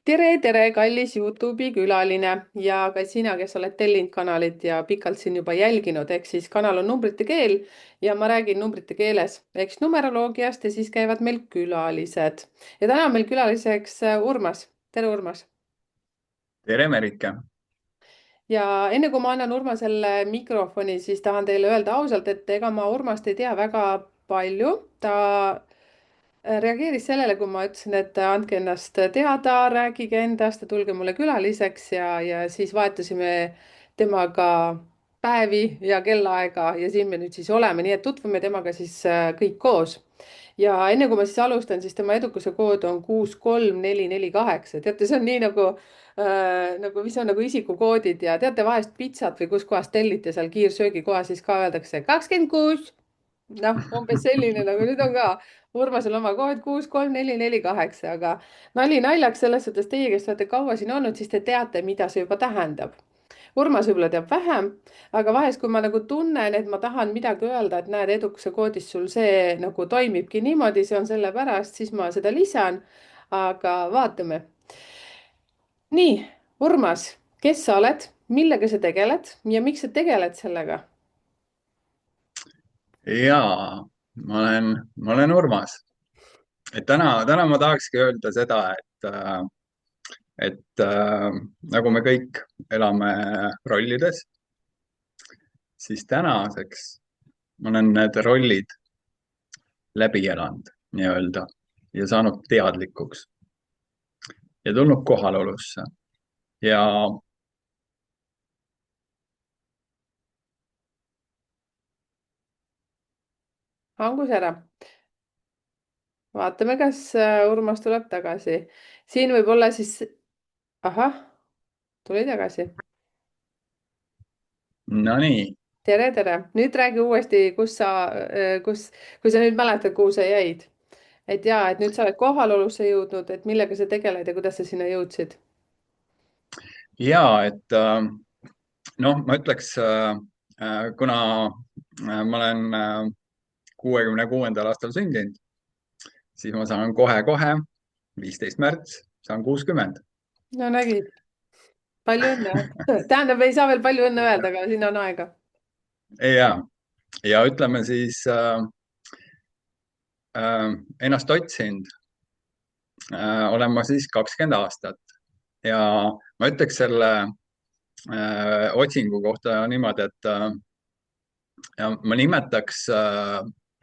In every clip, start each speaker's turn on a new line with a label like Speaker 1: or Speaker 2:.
Speaker 1: Tere, kallis Youtube'i külaline ja ka sina, kes oled tellinud kanalit ja pikalt siin juba jälginud, ehk siis kanal on numbrite keel ja ma räägin numbrite keeles ehk numeroloogiast ja siis käivad meil külalised. Ja täna on meil külaliseks Urmas. Tere, Urmas.
Speaker 2: Tere, Merike!
Speaker 1: Ja enne kui ma annan Urmasele mikrofoni, siis tahan teile öelda ausalt, et ega ma Urmast ei tea väga palju. Ta reageeris sellele, kui ma ütlesin, et andke ennast teada, rääkige endast ja tulge mulle külaliseks ja siis vahetasime temaga päevi ja kellaaega ja siin me nüüd siis oleme, nii et tutvume temaga siis kõik koos. Ja enne kui ma siis alustan, siis tema edukuse kood on 63448. teate, see on nii mis on nagu isikukoodid ja teate vahest pitsat või kuskohast tellite seal kiirsöögikohas, siis ka öeldakse 26. Noh, umbes selline nagu nüüd on ka Urmasel oma kood 63448, aga nali naljaks selles suhtes, teie, kes olete kaua siin olnud, siis te teate, mida see juba tähendab. Urmas võib-olla teab vähem, aga vahest, kui ma nagu tunnen, et ma tahan midagi öelda, et näed, edukuse koodis sul see nagu toimibki niimoodi, see on sellepärast, siis ma seda lisan. aga vaatame. Nii, Urmas, kes sa oled, millega sa tegeled ja miks sa tegeled sellega?
Speaker 2: Jaa, ma olen Urmas. Täna ma tahakski öelda seda, et nagu me kõik elame rollides, siis tänaseks ma olen need rollid läbi elanud nii-öelda ja saanud teadlikuks ja tulnud kohalolusse. Ja
Speaker 1: Hangus ära. Vaatame, kas Urmas tuleb tagasi. Siin võib olla siis, ahah, tuli tagasi.
Speaker 2: no nii,
Speaker 1: Tere. Nüüd räägi uuesti, kui sa nüüd mäletad, kuhu sa jäid. Et jaa, et nüüd sa oled kohalolusse jõudnud, et millega sa tegeled ja kuidas sa sinna jõudsid.
Speaker 2: ja noh, ma ütleks, kuna ma olen 66. aastal sündinud, siis ma saan kohe-kohe, 15. märts, saan 60.
Speaker 1: No nägid, palju õnne. Tähendab, ei saa veel palju õnne öelda, aga siin on aega.
Speaker 2: ja, ja ütleme siis ennast otsinud olen ma siis 20 aastat ja ma ütleks selle otsingu kohta niimoodi, et ja ma nimetaks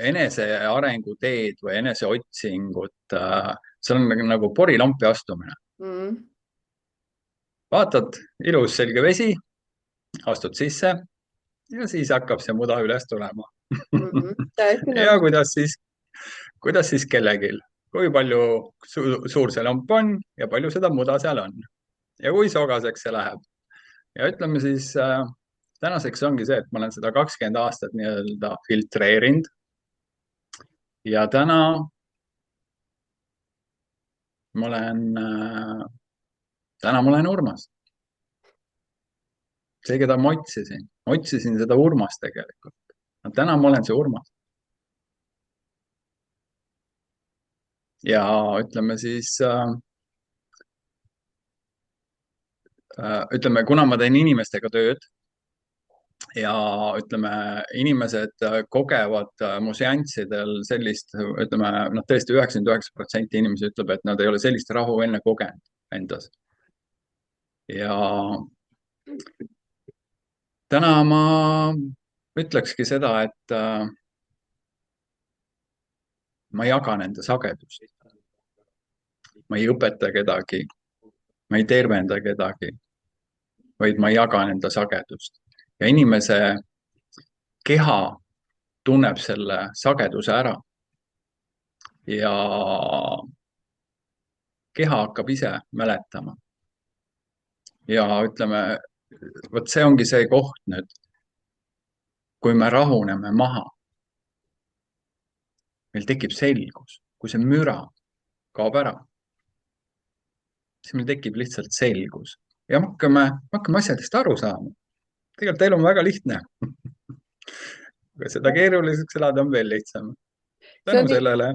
Speaker 2: enesearengu teed või eneseotsingut, see on nagu porilampi astumine.
Speaker 1: Mm.
Speaker 2: Vaatad, ilus selge vesi, astud sisse ja siis hakkab see muda üles tulema.
Speaker 1: Mm. Täiesti
Speaker 2: ja
Speaker 1: nõus.
Speaker 2: kuidas siis kellelgi, kui palju suur see lamp on ja palju seda muda seal on ja kui sogaseks see läheb. Ja ütleme siis tänaseks ongi see, et ma olen seda 20 aastat nii-öelda filtreerinud ja ma olen, täna ma olen Urmas. See, keda ma otsisin seda Urmast tegelikult. No, täna ma olen see Urmas. Ja ütleme siis, ütleme, kuna ma teen inimestega tööd ja ütleme, inimesed kogevad mu seanssidel sellist, ütleme, noh, tõesti 99% inimesi ütleb, et nad ei ole sellist rahu enne kogenud endas. Ja täna ma ütlekski seda, et ma jagan enda sagedust. Ma ei õpeta kedagi, ma ei tervenda kedagi, vaid ma jagan enda sagedust. Ja inimese keha tunneb selle sageduse ära. Ja keha hakkab ise mäletama. Ja ütleme, vot see ongi see koht nüüd, kui me rahuneme maha, meil tekib selgus, kui see müra kaob ära, siis meil tekib lihtsalt selgus ja me hakkame asjadest aru saama. Tegelikult elu on väga lihtne. Aga seda keeruliseks elada on veel lihtsam.
Speaker 1: see
Speaker 2: Tänu
Speaker 1: on nii,
Speaker 2: sellele.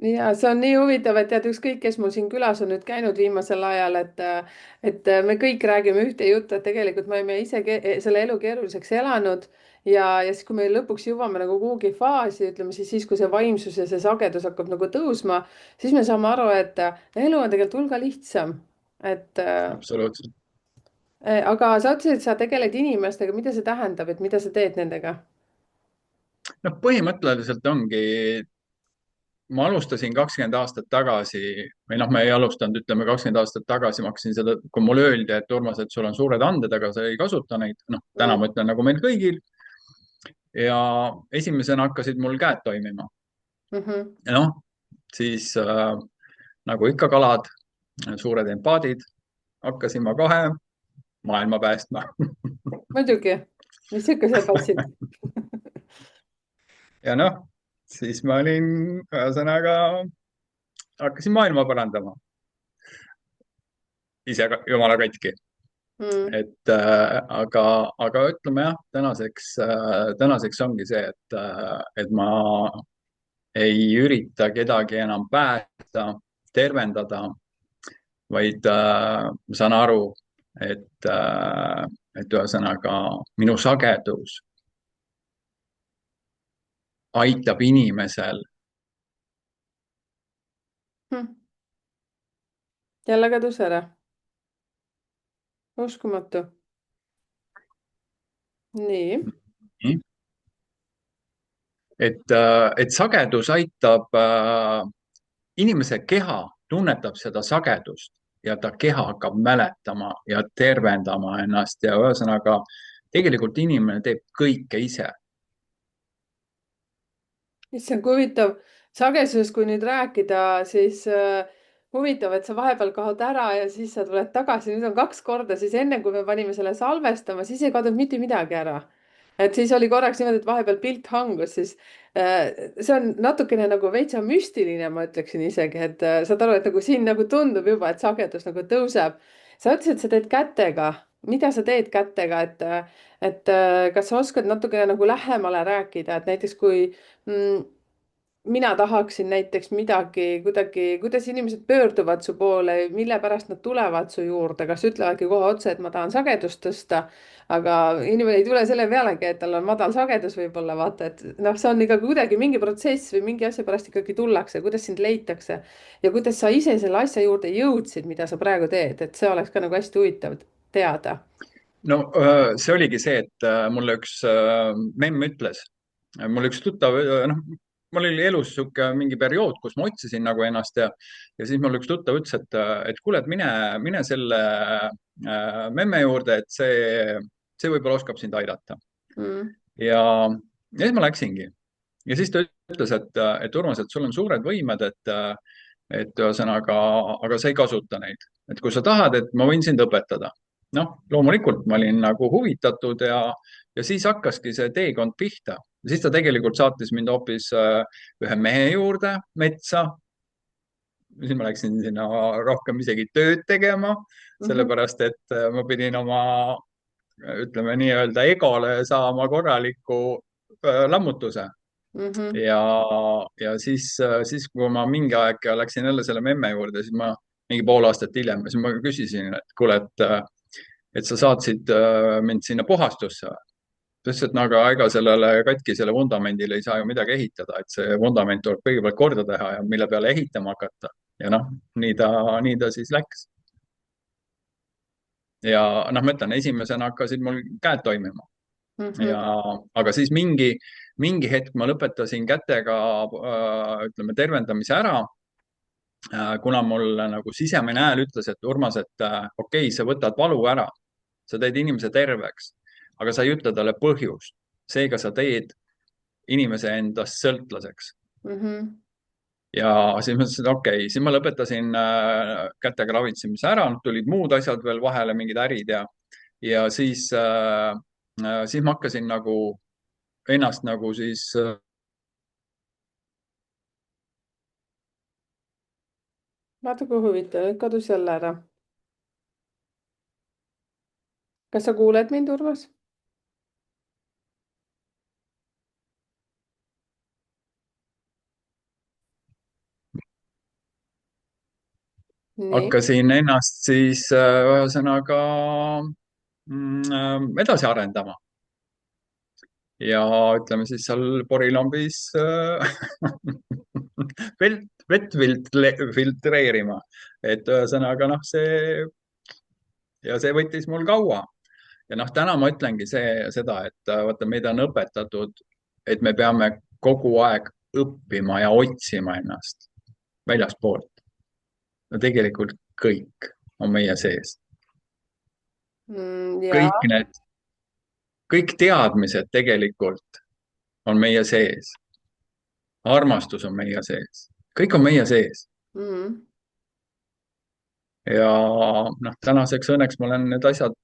Speaker 1: ja see on nii huvitav, et tead, ükskõik, kes mul siin külas on nüüd käinud viimasel ajal, et me kõik räägime ühte juttu, et tegelikult me oleme ise selle elu keeruliseks elanud ja siis, kui me lõpuks jõuame nagu kuhugi faasi, ütleme siis, kui see vaimsus ja see sagedus hakkab nagu tõusma, siis me saame aru, et elu on tegelikult hulga lihtsam. et
Speaker 2: absoluutselt.
Speaker 1: aga sa ütlesid, et sa tegeled inimestega, mida see tähendab, et mida sa teed nendega?
Speaker 2: noh, põhimõtteliselt ongi, ma alustasin 20 aastat tagasi või noh, ma ei alustanud, ütleme 20 aastat tagasi ma hakkasin seda, kui mulle öeldi, et Urmas, et sul on suured anded, aga sa ei kasuta neid. noh, täna
Speaker 1: Mm.
Speaker 2: ma ütlen nagu meil kõigil. ja esimesena hakkasid mul käed toimima.
Speaker 1: Mhm.
Speaker 2: ja noh, siis nagu ikka kalad, suured empaadid, hakkasin ma kohe maailma päästma.
Speaker 1: Muidugi, mis sa ikka seal passid.
Speaker 2: ja noh, siis ma olin, ühesõnaga, hakkasin maailma parandama. ise jumala katki.
Speaker 1: Mm.
Speaker 2: aga ütleme jah, tänaseks ongi see, et ma ei ürita kedagi enam päästa, tervendada, vaid ma saan aru, et ühesõnaga minu sagedus aitab inimesel.
Speaker 1: Hm. jälle kadus ära. Uskumatu. Nii.
Speaker 2: et sagedus aitab, inimese keha tunnetab seda sagedust ja ta keha hakkab mäletama ja tervendama ennast ja ühesõnaga tegelikult inimene teeb kõike ise.
Speaker 1: issand, kui huvitav. Sagesusest, kui nüüd rääkida, siis huvitav, et sa vahepeal kaod ära ja siis sa tuled tagasi. nüüd on 2 korda, siis enne kui me panime selle salvestama, siis ei kadunud mitte midagi ära. et siis oli korraks niimoodi, et vahepeal pilt hangus, siis see on natukene nagu veitsa müstiline, ma ütleksin isegi, et saad aru, et nagu siin nagu tundub juba, et sagedus nagu tõuseb. sa ütlesid, et sa teed kätega. mida sa teed kätega, kas sa oskad natukene nagu lähemale rääkida, et näiteks kui mm, mina tahaksin näiteks midagi kuidagi, kuidas inimesed pöörduvad su poole, mille pärast nad tulevad su juurde, kas ütlevadki kohe otse, et ma tahan sagedust tõsta, aga inimene ei tule selle pealegi, et tal on madal sagedus võib-olla vaata, et noh, see on ikka kuidagi mingi protsess või mingi asja pärast ikkagi tullakse, kuidas sind leitakse ja kuidas sa ise selle asja juurde jõudsid, mida sa praegu teed, et see oleks ka nagu hästi huvitav teada.
Speaker 2: no see oligi see, et mulle üks memm ütles, mul üks tuttav, noh, mul oli elus sihuke mingi periood, kus ma otsisin nagu ennast ja siis mul üks tuttav ütles, et kuule, et mine selle memme juurde, et see võib-olla oskab sind aidata.
Speaker 1: Mm.
Speaker 2: ja, ja siis ma läksingi ja siis ta ütles, et Urmas, et sul on suured võimed, et ühesõnaga, aga sa ei kasuta neid, et kui sa tahad, et ma võin sind õpetada. noh, loomulikult ma olin nagu huvitatud ja siis hakkaski see teekond pihta. siis ta tegelikult saatis mind hoopis ühe mehe juurde metsa. siis ma läksin sinna rohkem isegi tööd tegema,
Speaker 1: Mhm.
Speaker 2: sellepärast et ma pidin oma, ütleme nii-öelda egole saama korraliku lammutuse.
Speaker 1: Mhm.
Speaker 2: ja, ja siis, kui ma mingi aeg läksin jälle selle memme juurde, siis ma mingi pool aastat hiljem, siis ma küsisin, et kuule, et sa saatsid mind sinna puhastusse. ta ütles, et no aga ega sellele katkisele vundamendile ei saa ju midagi ehitada, et see vundament tuleb kõigepealt korda teha ja mille peale ehitama hakata. ja noh, nii ta siis läks. ja noh, ma ütlen, esimesena hakkasid mul käed toimima.
Speaker 1: Mhm.
Speaker 2: aga siis mingi hetk ma lõpetasin kätega, ütleme, tervendamise ära, kuna mul nagu sisemine hääl ütles, et Urmas, et okei, sa võtad valu ära, sa teed inimese terveks, aga sa ei ütle talle põhjust. seega sa teed inimese endast sõltlaseks.
Speaker 1: Mhm.
Speaker 2: ja siis ma ütlesin, et okei, siis ma lõpetasin kätega ravitsemise ära, tulid muud asjad veel vahele, mingid ärid ja siis ma hakkasin nagu ennast nagu siis
Speaker 1: vaata kui huvitav, nüüd kadus jälle ära. kas sa kuuled mind, Urmas? nii.
Speaker 2: hakkasin ennast siis ühesõnaga edasi arendama ja ütleme siis seal Porilambis filtreerima, et ühesõnaga noh, see võttis mul kaua ja noh, täna ma ütlengi seda, et vaata, meid on õpetatud, et me peame kogu aeg õppima ja otsima ennast väljaspoolt. No tegelikult kõik on meie sees,
Speaker 1: Ja.
Speaker 2: kõik need, kõik teadmised tegelikult on meie sees, armastus on meie sees, kõik on meie sees.
Speaker 1: Mm.
Speaker 2: Ja noh, tänaseks õnneks ma olen need asjad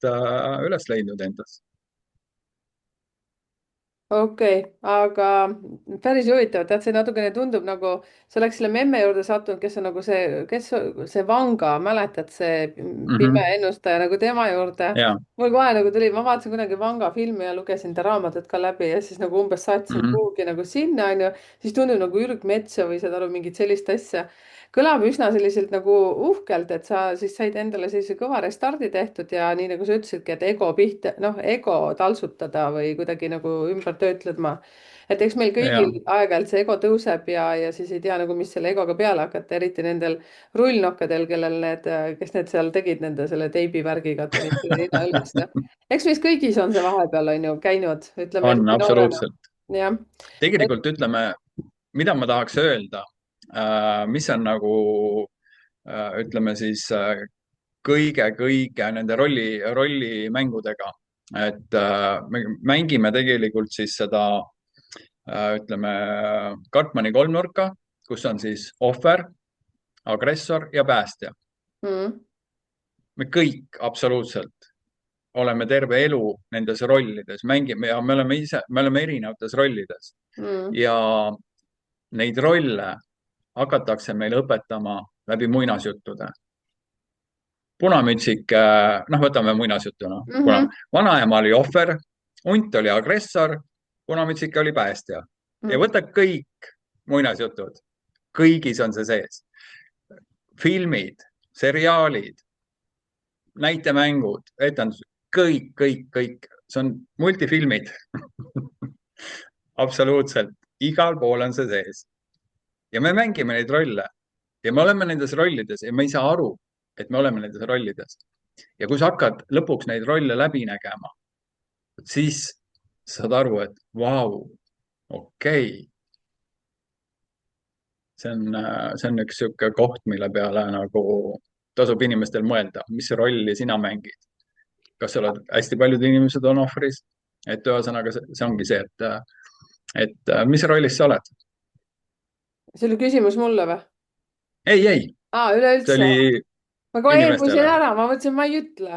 Speaker 2: üles leidnud endas.
Speaker 1: Okei, aga päris huvitav, tead, see natukene tundub nagu sa oleks selle memme juurde sattunud, kes on nagu see, see Vanga, mäletad, see pime
Speaker 2: Mhm.
Speaker 1: ennustaja nagu tema juurde.
Speaker 2: Ja.
Speaker 1: mul kohe nagu tuli, ma vaatasin kunagi Vanga filmi ja lugesin ta raamatut ka läbi ja siis nagu umbes sattusin
Speaker 2: Mhm.
Speaker 1: kuhugi nagu sinna onju, siis tundub nagu ürgmetsa või saad aru, mingit sellist asja. kõlab üsna selliselt nagu uhkelt, et sa siis said endale sellise kõva restardi tehtud ja nii nagu sa ütlesidki, et ego pihta, noh, ego taltsutada või kuidagi nagu ümber töötlema. et eks meil
Speaker 2: Ja.
Speaker 1: kõigil aeg-ajalt see ego tõuseb ja siis ei tea nagu, mis selle egoga peale hakata, eriti nendel rullnokkadel, kellel need, kes need seal tegid nende selle teibivärgiga, et panid selle nina ülesse. eks meis kõigis on see vahepeal on ju käinud, ütleme
Speaker 2: On
Speaker 1: eriti noorena.
Speaker 2: absoluutselt.
Speaker 1: jah.
Speaker 2: Tegelikult ütleme, mida ma tahaks öelda, mis on nagu ütleme siis kõige-kõige nende rollimängudega, et me mängime tegelikult siis seda ütleme Karpmani kolmnurka, kus on siis ohver, agressor ja päästja.
Speaker 1: Mm,
Speaker 2: Me kõik absoluutselt oleme terve elu nendes rollides, mängime ja me oleme erinevates rollides
Speaker 1: mm,
Speaker 2: ja neid rolle hakatakse meile õpetama läbi muinasjuttude. Punamütsik, noh, võtame muinasjutuna, kuna
Speaker 1: mhm,
Speaker 2: vanaema oli ohver, hunt oli agressor, punamütsik oli päästja ja
Speaker 1: mm.
Speaker 2: võta kõik muinasjutud, kõigis on see sees. filmid, seriaalid, näitemängud, etendused, kõik, see on multifilmid absoluutselt, igal pool on see sees. ja me mängime neid rolle ja me oleme nendes rollides ja me ei saa aru, et me oleme nendes rollides. ja kui sa hakkad lõpuks neid rolle läbi nägema, siis saad aru, et vau, okei, see on üks niisugune koht, mille peale nagu tasub inimestel mõelda, mis rolli sina mängid. kas sa oled, hästi paljud inimesed on ohvris, et ühesõnaga see ongi see, et mis rollis sa oled?
Speaker 1: see oli küsimus mulle või?
Speaker 2: ei, see
Speaker 1: Üleüldse.
Speaker 2: oli
Speaker 1: ma kohe eeldusin
Speaker 2: inimestele.
Speaker 1: ära, ma mõtlesin, ma ei ütle.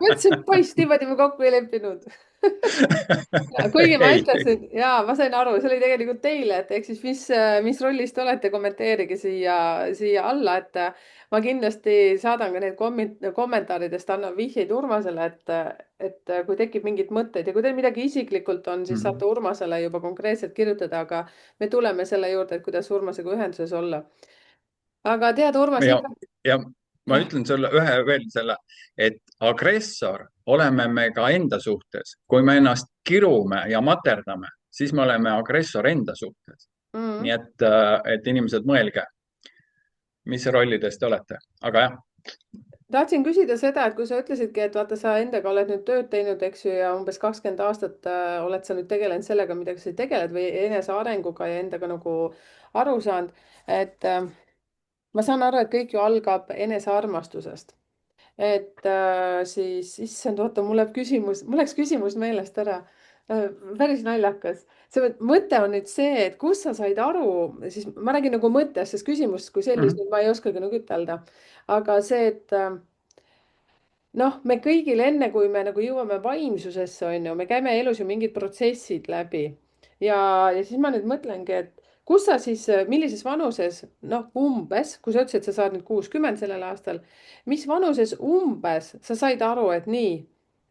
Speaker 1: mõtlesin, poiss, niimoodi me kokku ei leppinud. kuigi ma
Speaker 2: ei,
Speaker 1: ütlesin ja ma sain aru, see oli tegelikult teile, et ehk siis mis rollis te olete, kommenteerige siia alla, et ma kindlasti saadan ka need kommentaaridest, annan vihjeid Urmasele, et kui tekib mingeid mõtteid ja kui teil midagi isiklikult on, siis saate Urmasele juba konkreetselt kirjutada, aga me tuleme selle juurde, et kuidas Urmasega ühenduses olla. aga tead, Urmas,
Speaker 2: ja,
Speaker 1: ikka.
Speaker 2: ja ma
Speaker 1: jah.
Speaker 2: ütlen sulle ühe veel selle, et agressor oleme me ka enda suhtes. kui me ennast kirume ja materdame, siis me oleme agressor enda suhtes. nii
Speaker 1: Mm.
Speaker 2: et inimesed, mõelge, mis rollides te olete, aga jah.
Speaker 1: tahtsin küsida seda, et kui sa ütlesidki, et vaata, sa endaga oled nüüd tööd teinud, eks ju, ja umbes 20 aastat oled sa nüüd tegelenud sellega, millega sa tegeled või enesearenguga ja endaga nagu aru saanud, et ma saan aru, et kõik ju algab enesearmastusest. et siis, issand, oota, mul läks küsimus meelest ära. päris naljakas. see mõte on nüüd see, et kust sa said aru, siis ma räägin nagu mõttest, sest küsimust kui sellist
Speaker 2: Mhm.
Speaker 1: nüüd ma ei oskagi nagu ütelda. aga see, et noh, me kõigil enne, kui me nagu jõuame vaimsusesse, on ju, me käime elus ju mingid protsessid läbi. ja siis ma nüüd mõtlengi, et kus sa siis, millises vanuses, noh, umbes, kui sa ütlesid, et sa saad nüüd 60 sellel aastal, mis vanuses umbes sa said aru, et nii,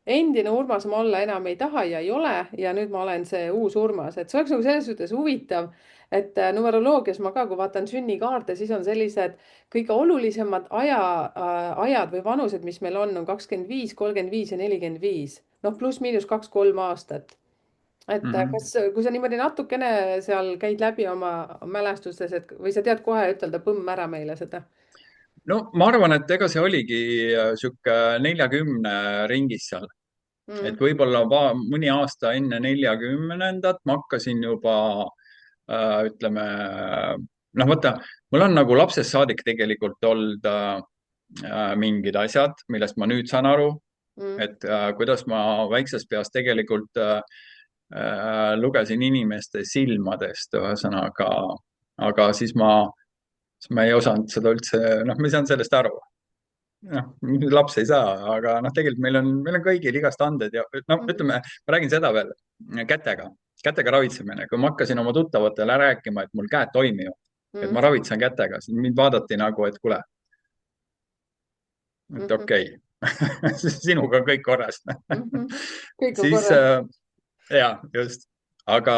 Speaker 1: endine Urmas ma olla enam ei taha ja ei ole ja nüüd ma olen see uus Urmas, et see oleks nagu selles suhtes huvitav, et numeroloogias ma ka, kui vaatan sünnikaarte, siis on sellised kõige olulisemad ajad või vanused, mis meil on 25, 35 ja 45. noh, pluss-miinus 2-3 aastat. et
Speaker 2: Mhm.
Speaker 1: kas, kui sa niimoodi natukene seal käid läbi oma mälestustes, et või sa tead kohe ütelda põmm ära meile seda
Speaker 2: no ma arvan, et ega see oligi sihuke 40 ringis seal, et
Speaker 1: mm,?
Speaker 2: võib-olla mõni aasta enne 40-ndat ma hakkasin juba ütleme, noh, vaata, mul on nagu lapsest saadik tegelikult olnud mingid asjad, millest ma nüüd saan aru,
Speaker 1: Mm,
Speaker 2: et kuidas ma väiksest peast tegelikult lugesin inimeste silmadest, ühesõnaga, aga siis ma ei osanud seda üldse, noh, ma ei saanud sellest aru. Noh, laps ei saa, aga noh, tegelikult meil on kõigil igast anded ja no
Speaker 1: mm,
Speaker 2: ütleme, ma räägin seda veel kätega ravitsemine, kui ma hakkasin oma tuttavatele rääkima, et mul käed toimivad, et
Speaker 1: mm,
Speaker 2: ma ravitsen kätega, siis mind vaadati nagu, et kuule, et
Speaker 1: mhm,
Speaker 2: okei okay. sinuga on kõik korras
Speaker 1: mhm. kõik on
Speaker 2: siis
Speaker 1: korras.
Speaker 2: ja just, aga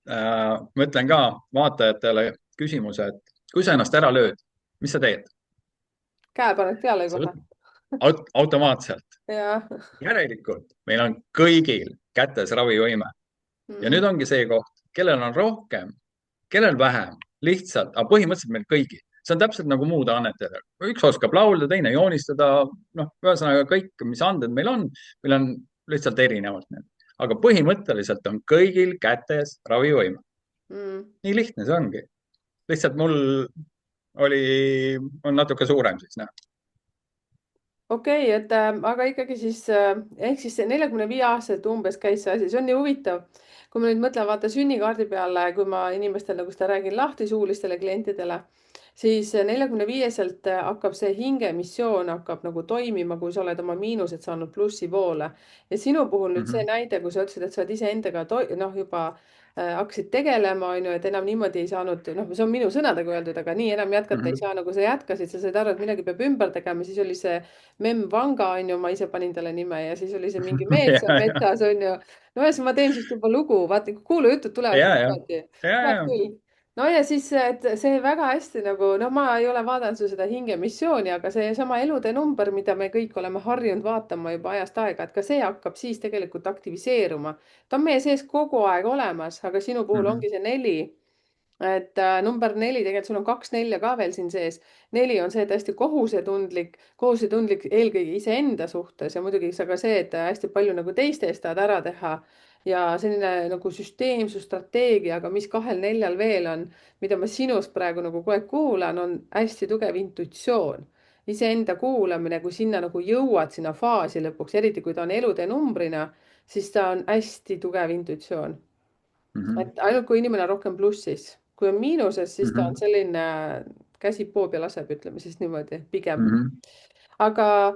Speaker 2: ma ütlen ka vaatajatele küsimuse, et kui sa ennast ära lööd, mis sa teed?
Speaker 1: käe paned peale
Speaker 2: sa
Speaker 1: kohe.
Speaker 2: võt- automaatselt.
Speaker 1: jah.
Speaker 2: Järelikult meil on kõigil kätes ravivõime ja
Speaker 1: Mm,
Speaker 2: nüüd ongi see koht, kellel on rohkem, kellel vähem, lihtsalt, aga põhimõtteliselt meil kõigil. See on täpselt nagu muude annetega. üks oskab laulda, teine joonistada, noh, ühesõnaga kõik, mis anded meil on lihtsalt erinevalt need. aga põhimõtteliselt on kõigil kätes ravivõime.
Speaker 1: mm.
Speaker 2: nii lihtne see ongi. lihtsalt mul on natuke suurem siis, noh.
Speaker 1: okei, et aga ikkagi siis ehk siis see 45-aastaselt umbes käis see asi, see on nii huvitav. kui ma nüüd mõtlen, vaata sünnikaardi peale, kui ma inimestele nagu seda räägin lahti suulistele klientidele, siis 45-selt hakkab see hingemissioon hakkab nagu toimima, kui sa oled oma miinused saanud plussi poole. ja sinu puhul nüüd see
Speaker 2: Mhm.
Speaker 1: näide, kui sa ütlesid, et sa oled iseendaga noh, juba hakkasid tegelema, on ju, et enam niimoodi ei saanud, noh, see on minu sõnadega öeldud, aga nii enam jätkata ei
Speaker 2: Mhm.
Speaker 1: saa, nagu sa jätkasid, sa said aru, et midagi peab ümber tegema, siis oli see Memm Vanga, on ju, ma ise panin talle nime ja siis oli see mingi mees seal
Speaker 2: ja,
Speaker 1: metsas, on ju. no ühesõnaga, ma teen sinust juba lugu, vaata, kuulujutud tulevadki
Speaker 2: ja,
Speaker 1: niimoodi. Head
Speaker 2: ja.
Speaker 1: küll. no ja siis, et see väga hästi nagu, no ma ei ole vaadanud su seda hingemissiooni, aga seesama elude number, mida me kõik oleme harjunud vaatama juba ajast aega, et ka see hakkab siis tegelikult aktiviseeruma. ta on meie sees kogu aeg olemas, aga sinu puhul
Speaker 2: Mhm.
Speaker 1: ongi see 4 et number 4, tegelikult sul on 2 nelja ka veel siin sees. 4 on see, et hästi kohusetundlik eelkõige iseenda suhtes ja muidugi see ka see, et hästi palju nagu teiste eest tahad ära teha. ja selline nagu süsteemsus, strateegia, aga mis 2-4 veel on, mida ma sinust praegu nagu kogu aeg kuulan, on hästi tugev intuitsioon. iseenda kuulamine, kui sinna nagu jõuad sinna faasi lõpuks, eriti kui ta on elude numbrina, siis ta on hästi tugev intuitsioon.
Speaker 2: Mhm.
Speaker 1: et ainult kui inimene on rohkem plussis, kui on miinuses, siis ta on
Speaker 2: Mhm.
Speaker 1: selline käsi poob ja laseb, ütleme siis niimoodi, pigem.
Speaker 2: Mhm.
Speaker 1: aga,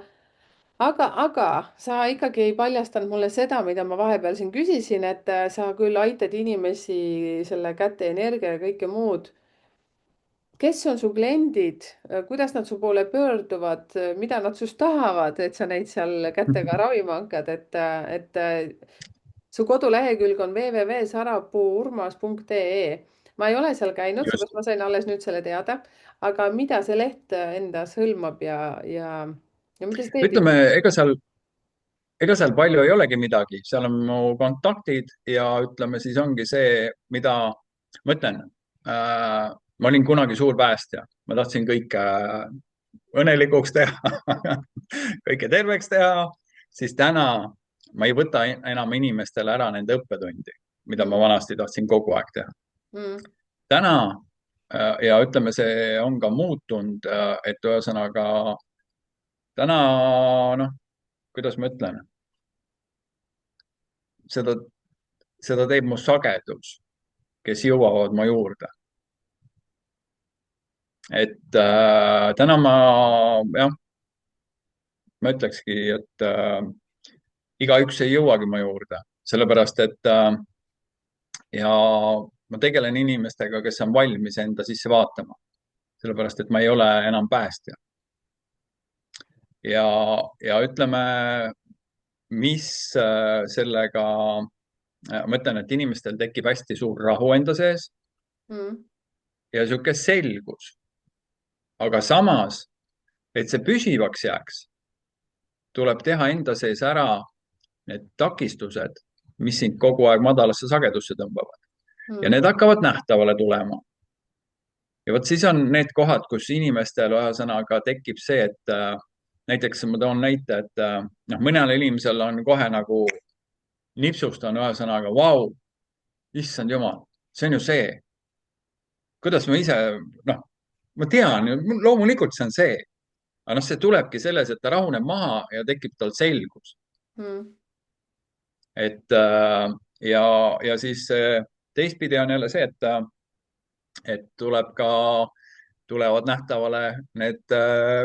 Speaker 1: aga sa ikkagi ei paljastanud mulle seda, mida ma vahepeal siin küsisin, et sa küll aitad inimesi selle käte energia ja kõike muud. kes on su kliendid, kuidas nad su poole pöörduvad, mida nad sinust tahavad, et sa neid seal kätega ravima hakkad, et su kodulehekülg on www.sarapuurmas.ee. ma ei ole seal käinud,
Speaker 2: just.
Speaker 1: seepärast ma sain alles nüüd selle teada. aga mida see leht endas hõlmab ja mida sa teed?
Speaker 2: ütleme, ega seal palju ei olegi midagi, seal on mu kontaktid ja ütleme siis ongi see, mida ma ütlen ma olin kunagi suur päästja, ma tahtsin kõike õnnelikuks teha kõike terveks teha, siis täna ma ei võta enam inimestele ära nende õppetundi, mida ma
Speaker 1: mm,
Speaker 2: vanasti tahtsin kogu aeg teha.
Speaker 1: mm,
Speaker 2: täna ja ütleme, see on ka muutunud, et ühesõnaga täna noh, kuidas ma ütlen, seda, seda teeb mu sagedus, kes jõuavad mu juurde. et täna jah, ma ütlekski, et igaüks ei jõuagi mu juurde, sellepärast et ja ma tegelen inimestega, kes on valmis enda sisse vaatama, sellepärast et ma ei ole enam päästja. ja, ja ütleme, mis sellega, ma ütlen, et inimestel tekib hästi suur rahu enda sees
Speaker 1: mm,
Speaker 2: ja sihuke selgus. aga samas, et see püsivaks jääks, tuleb teha enda sees ära need takistused, mis sind kogu aeg madalasse sagedusse tõmbavad ja
Speaker 1: mm,
Speaker 2: need hakkavad nähtavale tulema. ja vot siis on need kohad, kus inimestel ühesõnaga tekib see, et näiteks ma toon näite, et noh, mõnel inimesel on kohe nagu nipsust on ühesõnaga, vau, issand jumal, see on ju see, kuidas ma ise, noh, ma tean, loomulikult see on see, aga noh, see tulebki selles, et ta rahuneb maha ja tekib tal selgus,
Speaker 1: mm,
Speaker 2: et ja siis teistpidi on jälle see, et tulevad nähtavale need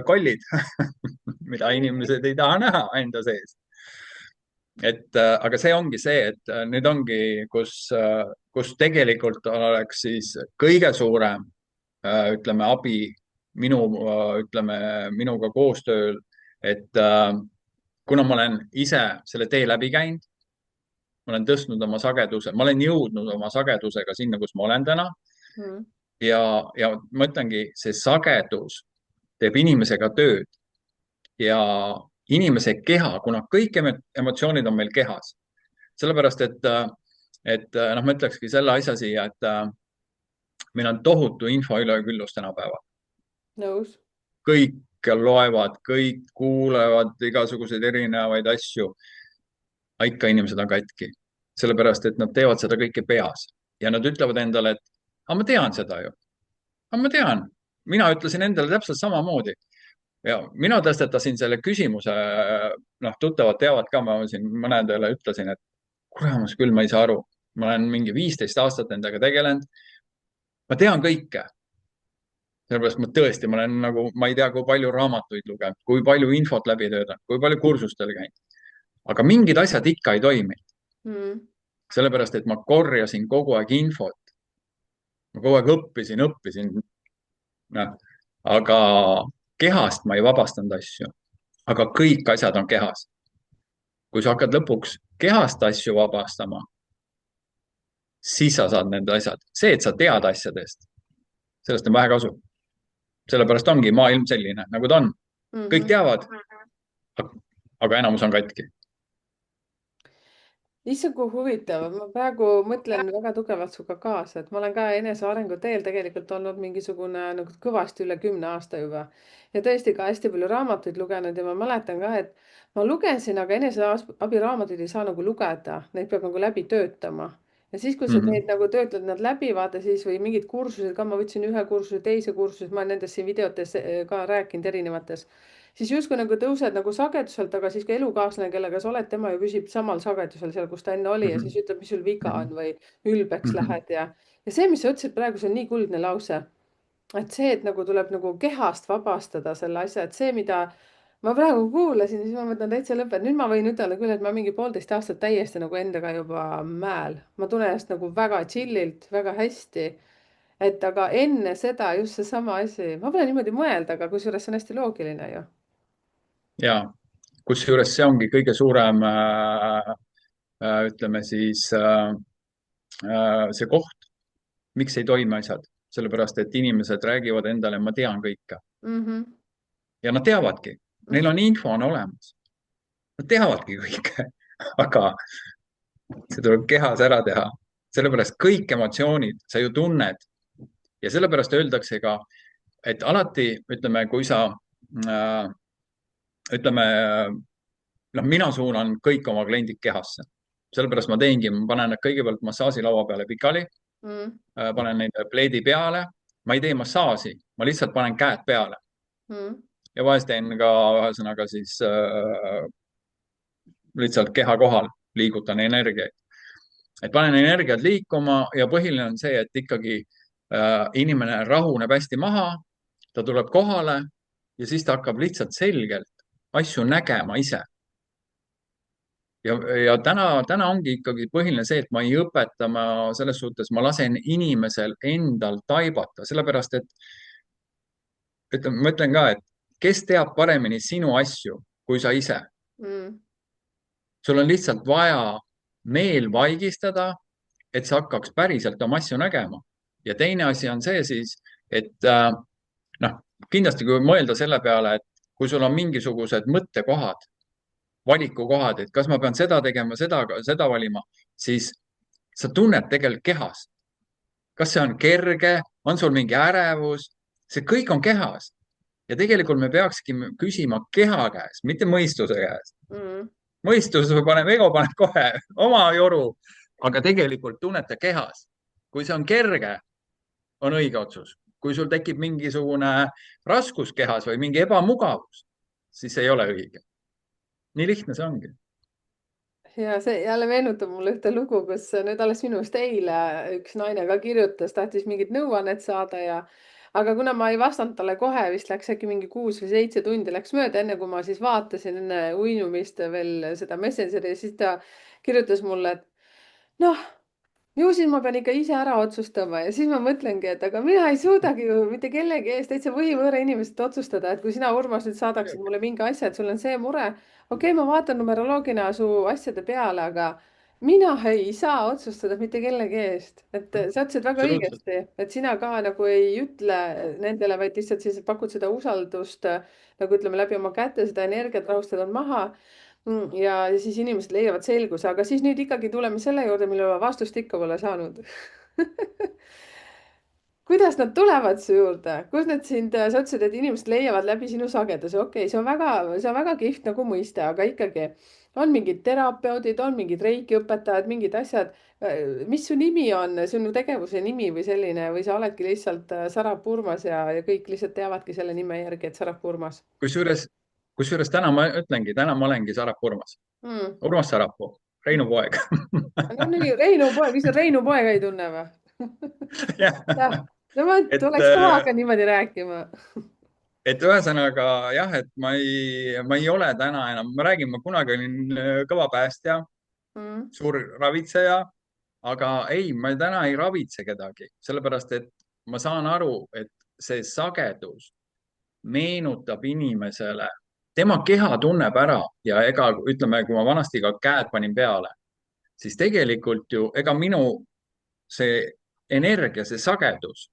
Speaker 2: kollid, mida inimesed ei taha näha enda sees. et aga see ongi see, et nüüd ongi, kus tegelikult oleks siis kõige suurem, ütleme, abi ütleme, minuga koostööl, et kuna ma olen ise selle tee läbi käinud, ma olen tõstnud oma sageduse, ma olen jõudnud oma sagedusega sinna, kus ma olen täna
Speaker 1: mm,
Speaker 2: ja ma ütlengi, see sagedus teeb inimesega tööd ja inimese keha, kuna kõik emotsioonid on meil kehas, sellepärast et noh, ma ütlekski selle asja siia, et meil on tohutu info üleküllus tänapäeval.
Speaker 1: nõus.
Speaker 2: Kõik loevad, kõik kuulevad igasuguseid erinevaid asju. aga ikka inimesed on katki, sellepärast et nad teevad seda kõike peas ja nad ütlevad endale, et aga ma tean seda ju, aga ma tean, mina ütlesin endale täpselt samamoodi ja mina tõstetasin selle küsimuse, noh, tuttavad teavad ka, ma siin mõnedele ütlesin, et kuramus küll, ma ei saa aru, ma olen mingi 15 aastat nendega tegelenud, ma tean kõike. sellepärast ma tõesti, ma olen nagu, ma ei tea, kui palju raamatuid lugenud, kui palju infot läbi töötanud, kui palju kursustel käinud, aga mingid asjad ikka ei toimi,
Speaker 1: Mm,
Speaker 2: sellepärast et ma korjasin kogu aeg infot, ma kogu aeg õppisin, noh, aga kehast ma ei vabastanud asju, aga kõik asjad on kehas. kui sa hakkad lõpuks kehast asju vabastama, siis sa saad need asjad. see, et sa tead asjadest, sellest on vähe kasu. sellepärast ongi maailm selline, nagu ta on. kõik
Speaker 1: mhm.
Speaker 2: teavad, aga enamus on katki.
Speaker 1: issand, kui huvitav, ma praegu mõtlen väga tugevalt sinuga kaasa, et ma olen ka enesearengu teel tegelikult olnud mingisugune nagu kõvasti üle 10 aasta juba. ja tõesti ka hästi palju raamatuid lugenud ja ma mäletan ka, et ma lugesin, aga eneseabiraamatuid ei saa nagu lugeda, neid peab nagu läbi töötama. ja siis, kui sa
Speaker 2: Mm -hmm.
Speaker 1: teed nagu töötled nad läbi, vaata siis või mingid kursused ka, ma võtsin ühe kursuse, teise kursuse, ma olen nendest siin videotes ka rääkinud erinevates, siis justkui nagu tõused nagu sageduselt, aga siis ka elukaaslane, kellega sa oled, tema ju püsib samal sagedusel seal, kus ta enne oli ja
Speaker 2: Mm
Speaker 1: siis ütleb, mis sul viga
Speaker 2: -hmm.
Speaker 1: on või ülbeks
Speaker 2: Mm -hmm.
Speaker 1: lähed ja see, mis sa ütlesid praegu, see on nii kuldne lause. et see, et nagu tuleb nagu kehast vabastada selle asja, et see, mida ma praegu kuulasin, siis ma mõtlen täitsa lõpp, et nüüd ma võin ütelda küll, et ma mingi 1,5 aastat täiesti nagu endaga juba mäel, ma tunnen ennast nagu väga chill'ilt, väga hästi. et aga enne seda just seesama asi, ma pole niimoodi mõelda, aga kusjuures see on hästi loogiline ju.
Speaker 2: ja kusjuures see ongi kõige suurem, ütleme siis see koht, miks ei toimi asjad, sellepärast et inimesed räägivad endale, ma tean kõike
Speaker 1: Mhm.
Speaker 2: ja nad teavadki, neil on info on olemas, nad teavadki kõike, aga see tuleb kehas ära teha, sellepärast kõik emotsioonid sa ju tunned ja sellepärast öeldakse ka, et alati ütleme, kui sa ütleme, noh, mina suunan kõik oma kliendid kehasse, sellepärast ma teengi, ma panen nad kõigepealt massaažilaua peale pikali,
Speaker 1: Mm,
Speaker 2: panen neid pleedi peale, ma ei tee massaaži, ma lihtsalt panen käed peale
Speaker 1: mm,
Speaker 2: ja vahest teen ka ühesõnaga siis lihtsalt keha kohal, liigutan energiaid. et panen energiat liikuma ja põhiline on see, et ikkagi inimene rahuneb hästi maha, ta tuleb kohale ja siis ta hakkab lihtsalt selgelt asju nägema ise. ja täna ongi ikkagi põhiline see, et ma ei õpeta, ma selles suhtes, ma lasen inimesel endal taibata, sellepärast et ütleme, ma ütlen ka, et kes teab paremini sinu asju kui sa ise.
Speaker 1: mm,
Speaker 2: sul on lihtsalt vaja meel vaigistada, et sa hakkaks päriselt oma asju nägema ja teine asi on see siis, et noh, kindlasti kui mõelda selle peale, et kui sul on mingisugused mõttekohad, valikukohad, et kas ma pean seda tegema, seda valima, siis sa tunned tegelikult kehas, kas see on kerge, on sul mingi ärevus, see kõik on kehas. Ja tegelikult me peakski küsima keha käest, mitte mõistuse käest.
Speaker 1: mm.
Speaker 2: Mõistus paneb, ego paneb kohe oma joru, aga tegelikult tunnete kehas. Kui see on kerge, on õige otsus. Kui sul tekib mingisugune raskus kehas või mingi ebamugavus, siis ei ole õige. Nii lihtne see ongi.
Speaker 1: Ja see jälle meenutab mulle ühte lugu, kus nüüd alles minu arust eile üks naine ka kirjutas, tahtis mingit nõuannet saada ja aga kuna ma ei vastanud talle kohe, vist läks äkki mingi 6 või 7 tundi läks mööda, enne kui ma siis vaatasin enne uinumist veel seda Messengeri ja siis ta kirjutas mulle, et noh, ju siis ma pean ikka ise ära otsustama ja siis ma mõtlengi, et aga mina ei suudagi ju mitte kellegi eest täitsa võõra inimeselt otsustada, et kui sina, Urmas, nüüd saadaksid mulle mingi asja, et sul on see mure. okei, ma vaatan numeroloogina su asjade peale, aga mina ei saa otsustada mitte kellegi eest. et sa ütlesid väga
Speaker 2: Absoluutselt.
Speaker 1: õigesti, et sina ka nagu ei ütle nendele, vaid lihtsalt siis pakud seda usaldust nagu ütleme läbi oma käte, seda energiat rahustad maha. Ja siis inimesed leiavad selguse, aga siis nüüd ikkagi tuleme selle juurde, millele ma vastust ikka pole saanud. kuidas nad tulevad su juurde, kus nad sind, sa ütlesid, et inimesed leiavad läbi sinu sageduse, okei, see on väga kihvt nagu mõiste, aga ikkagi on mingid terapeudid, on mingid reiki õpetajad, mingid asjad. mis su nimi on, sinu tegevuse nimi või selline või sa oledki lihtsalt Sarap Urmas ja kõik lihtsalt teavadki selle nime järgi, et Sarap Urmas
Speaker 2: Kusjuures, kusjuures täna ma ütlengi, täna ma olengi Sarapuu Urmas.
Speaker 1: mm.?
Speaker 2: Urmas Sarapuu, Reinu poeg.
Speaker 1: no nii, Reinu poeg, mis sa Reinu poega ei tunne või? jah, no vot,
Speaker 2: et,
Speaker 1: oleks kõva hakka niimoodi rääkima.
Speaker 2: et ühesõnaga jah, et ma ei ole täna enam, ma räägin, ma kunagi olin kõva päästja,
Speaker 1: Mm.
Speaker 2: suur ravitseja, aga ei, ma täna ei ravitse kedagi, sellepärast et ma saan aru, et see sagedus meenutab inimesele, tema keha tunneb ära ja ega ütleme, kui ma vanasti ka käed panin peale, siis tegelikult ju ega minu see energia, see sagedus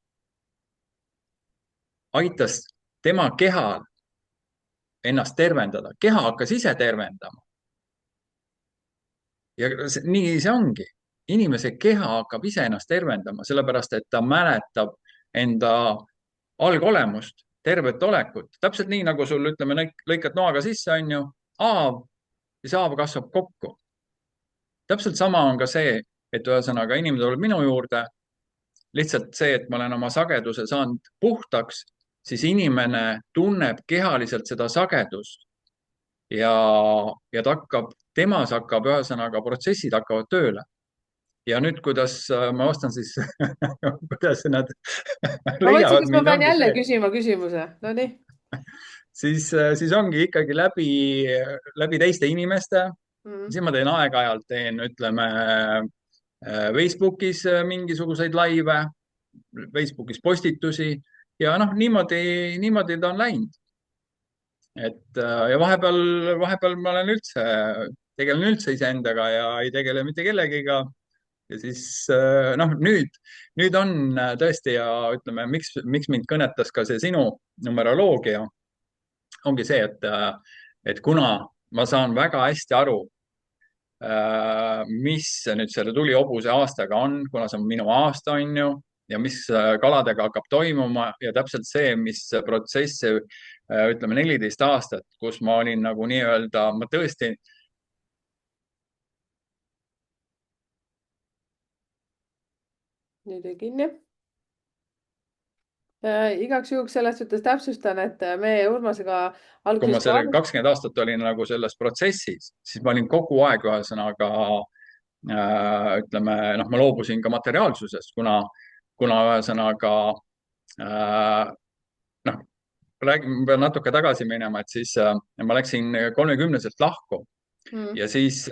Speaker 2: aitas tema kehal ennast tervendada, keha hakkas ise tervendama. Ja nii see ongi. Inimese keha hakkab ise ennast tervendama, sellepärast et ta mäletab enda algolemust, tervet olekut. Täpselt nii, nagu sul, ütleme, lõikad noaga sisse, on ju, haav ja see haav kasvab kokku. Täpselt sama on ka see, et ühesõnaga inimene tuleb minu juurde, lihtsalt see, et ma olen oma sageduse saanud puhtaks, siis inimene tunneb kehaliselt seda sagedust ja, ja temas hakkab, ühesõnaga protsessid hakkavad tööle. Ja nüüd, kuidas ma vastan siis kuidas nad
Speaker 1: ma mõtlesin,
Speaker 2: leiavad
Speaker 1: kas ma
Speaker 2: mind,
Speaker 1: pean
Speaker 2: ongi
Speaker 1: jälle
Speaker 2: see,
Speaker 1: küsima küsimuse. Nonii.
Speaker 2: siis ongi ikkagi läbi teiste inimeste.
Speaker 1: Mm.
Speaker 2: Siis ma teen aeg-ajalt, ütleme, Facebookis mingisuguseid laive, Facebookis postitusi ja noh, niimoodi ta on läinud. Ja vahepeal ma olen tegelen üldse iseendaga ja ei tegele mitte kellegiga. Ja siis noh, nüüd on tõesti ja ütleme, miks mind kõnetas ka see sinu numeroloogia, ongi see, et kuna ma saan väga hästi aru, mis nüüd selle tulihobuse aastaga on, kuna see on minu aasta, on ju, ja mis kaladega hakkab toimuma ja täpselt see, mis protsess, ütleme 14 aastat, kus ma olin nagu nii-öelda, ma tõesti
Speaker 1: nüüd jäi kinni. igaks juhuks selles suhtes täpsustan, et me Urmasega
Speaker 2: kui ma
Speaker 1: alguses
Speaker 2: selle 20 aastat olin nagu selles protsessis, siis ma olin kogu aeg ühesõnaga ütleme, noh, ma loobusin ka materiaalsusest, kuna ühesõnaga noh, räägin, pean natuke tagasi minema, et siis ma läksin 30-selt lahku
Speaker 1: mm.
Speaker 2: ja siis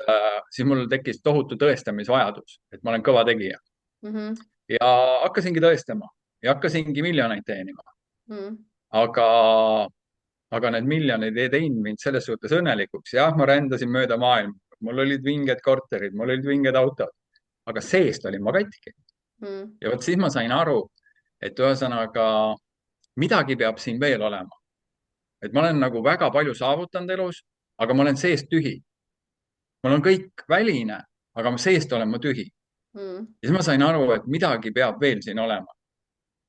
Speaker 2: mul tekkis tohutu tõestamisvajadus, et ma olen kõva tegija
Speaker 1: -hmm.
Speaker 2: ja hakkasingi tõestama ja hakkasingi miljoneid teenima.
Speaker 1: Mm.
Speaker 2: Aga need miljonid ei teinud mind selles suhtes õnnelikuks. jah, ma rändasin mööda maailma, mul olid vinged korterid, mul olid vinged autod, aga seest olin ma katki.
Speaker 1: mm,
Speaker 2: ja vot siis ma sain aru, et ühesõnaga midagi peab siin veel olema. Et ma olen nagu väga palju saavutanud elus, aga ma olen seest tühi. mul on kõik väline, aga seest olen ma tühi.
Speaker 1: mm.
Speaker 2: ja siis ma sain aru, et midagi peab veel siin olema.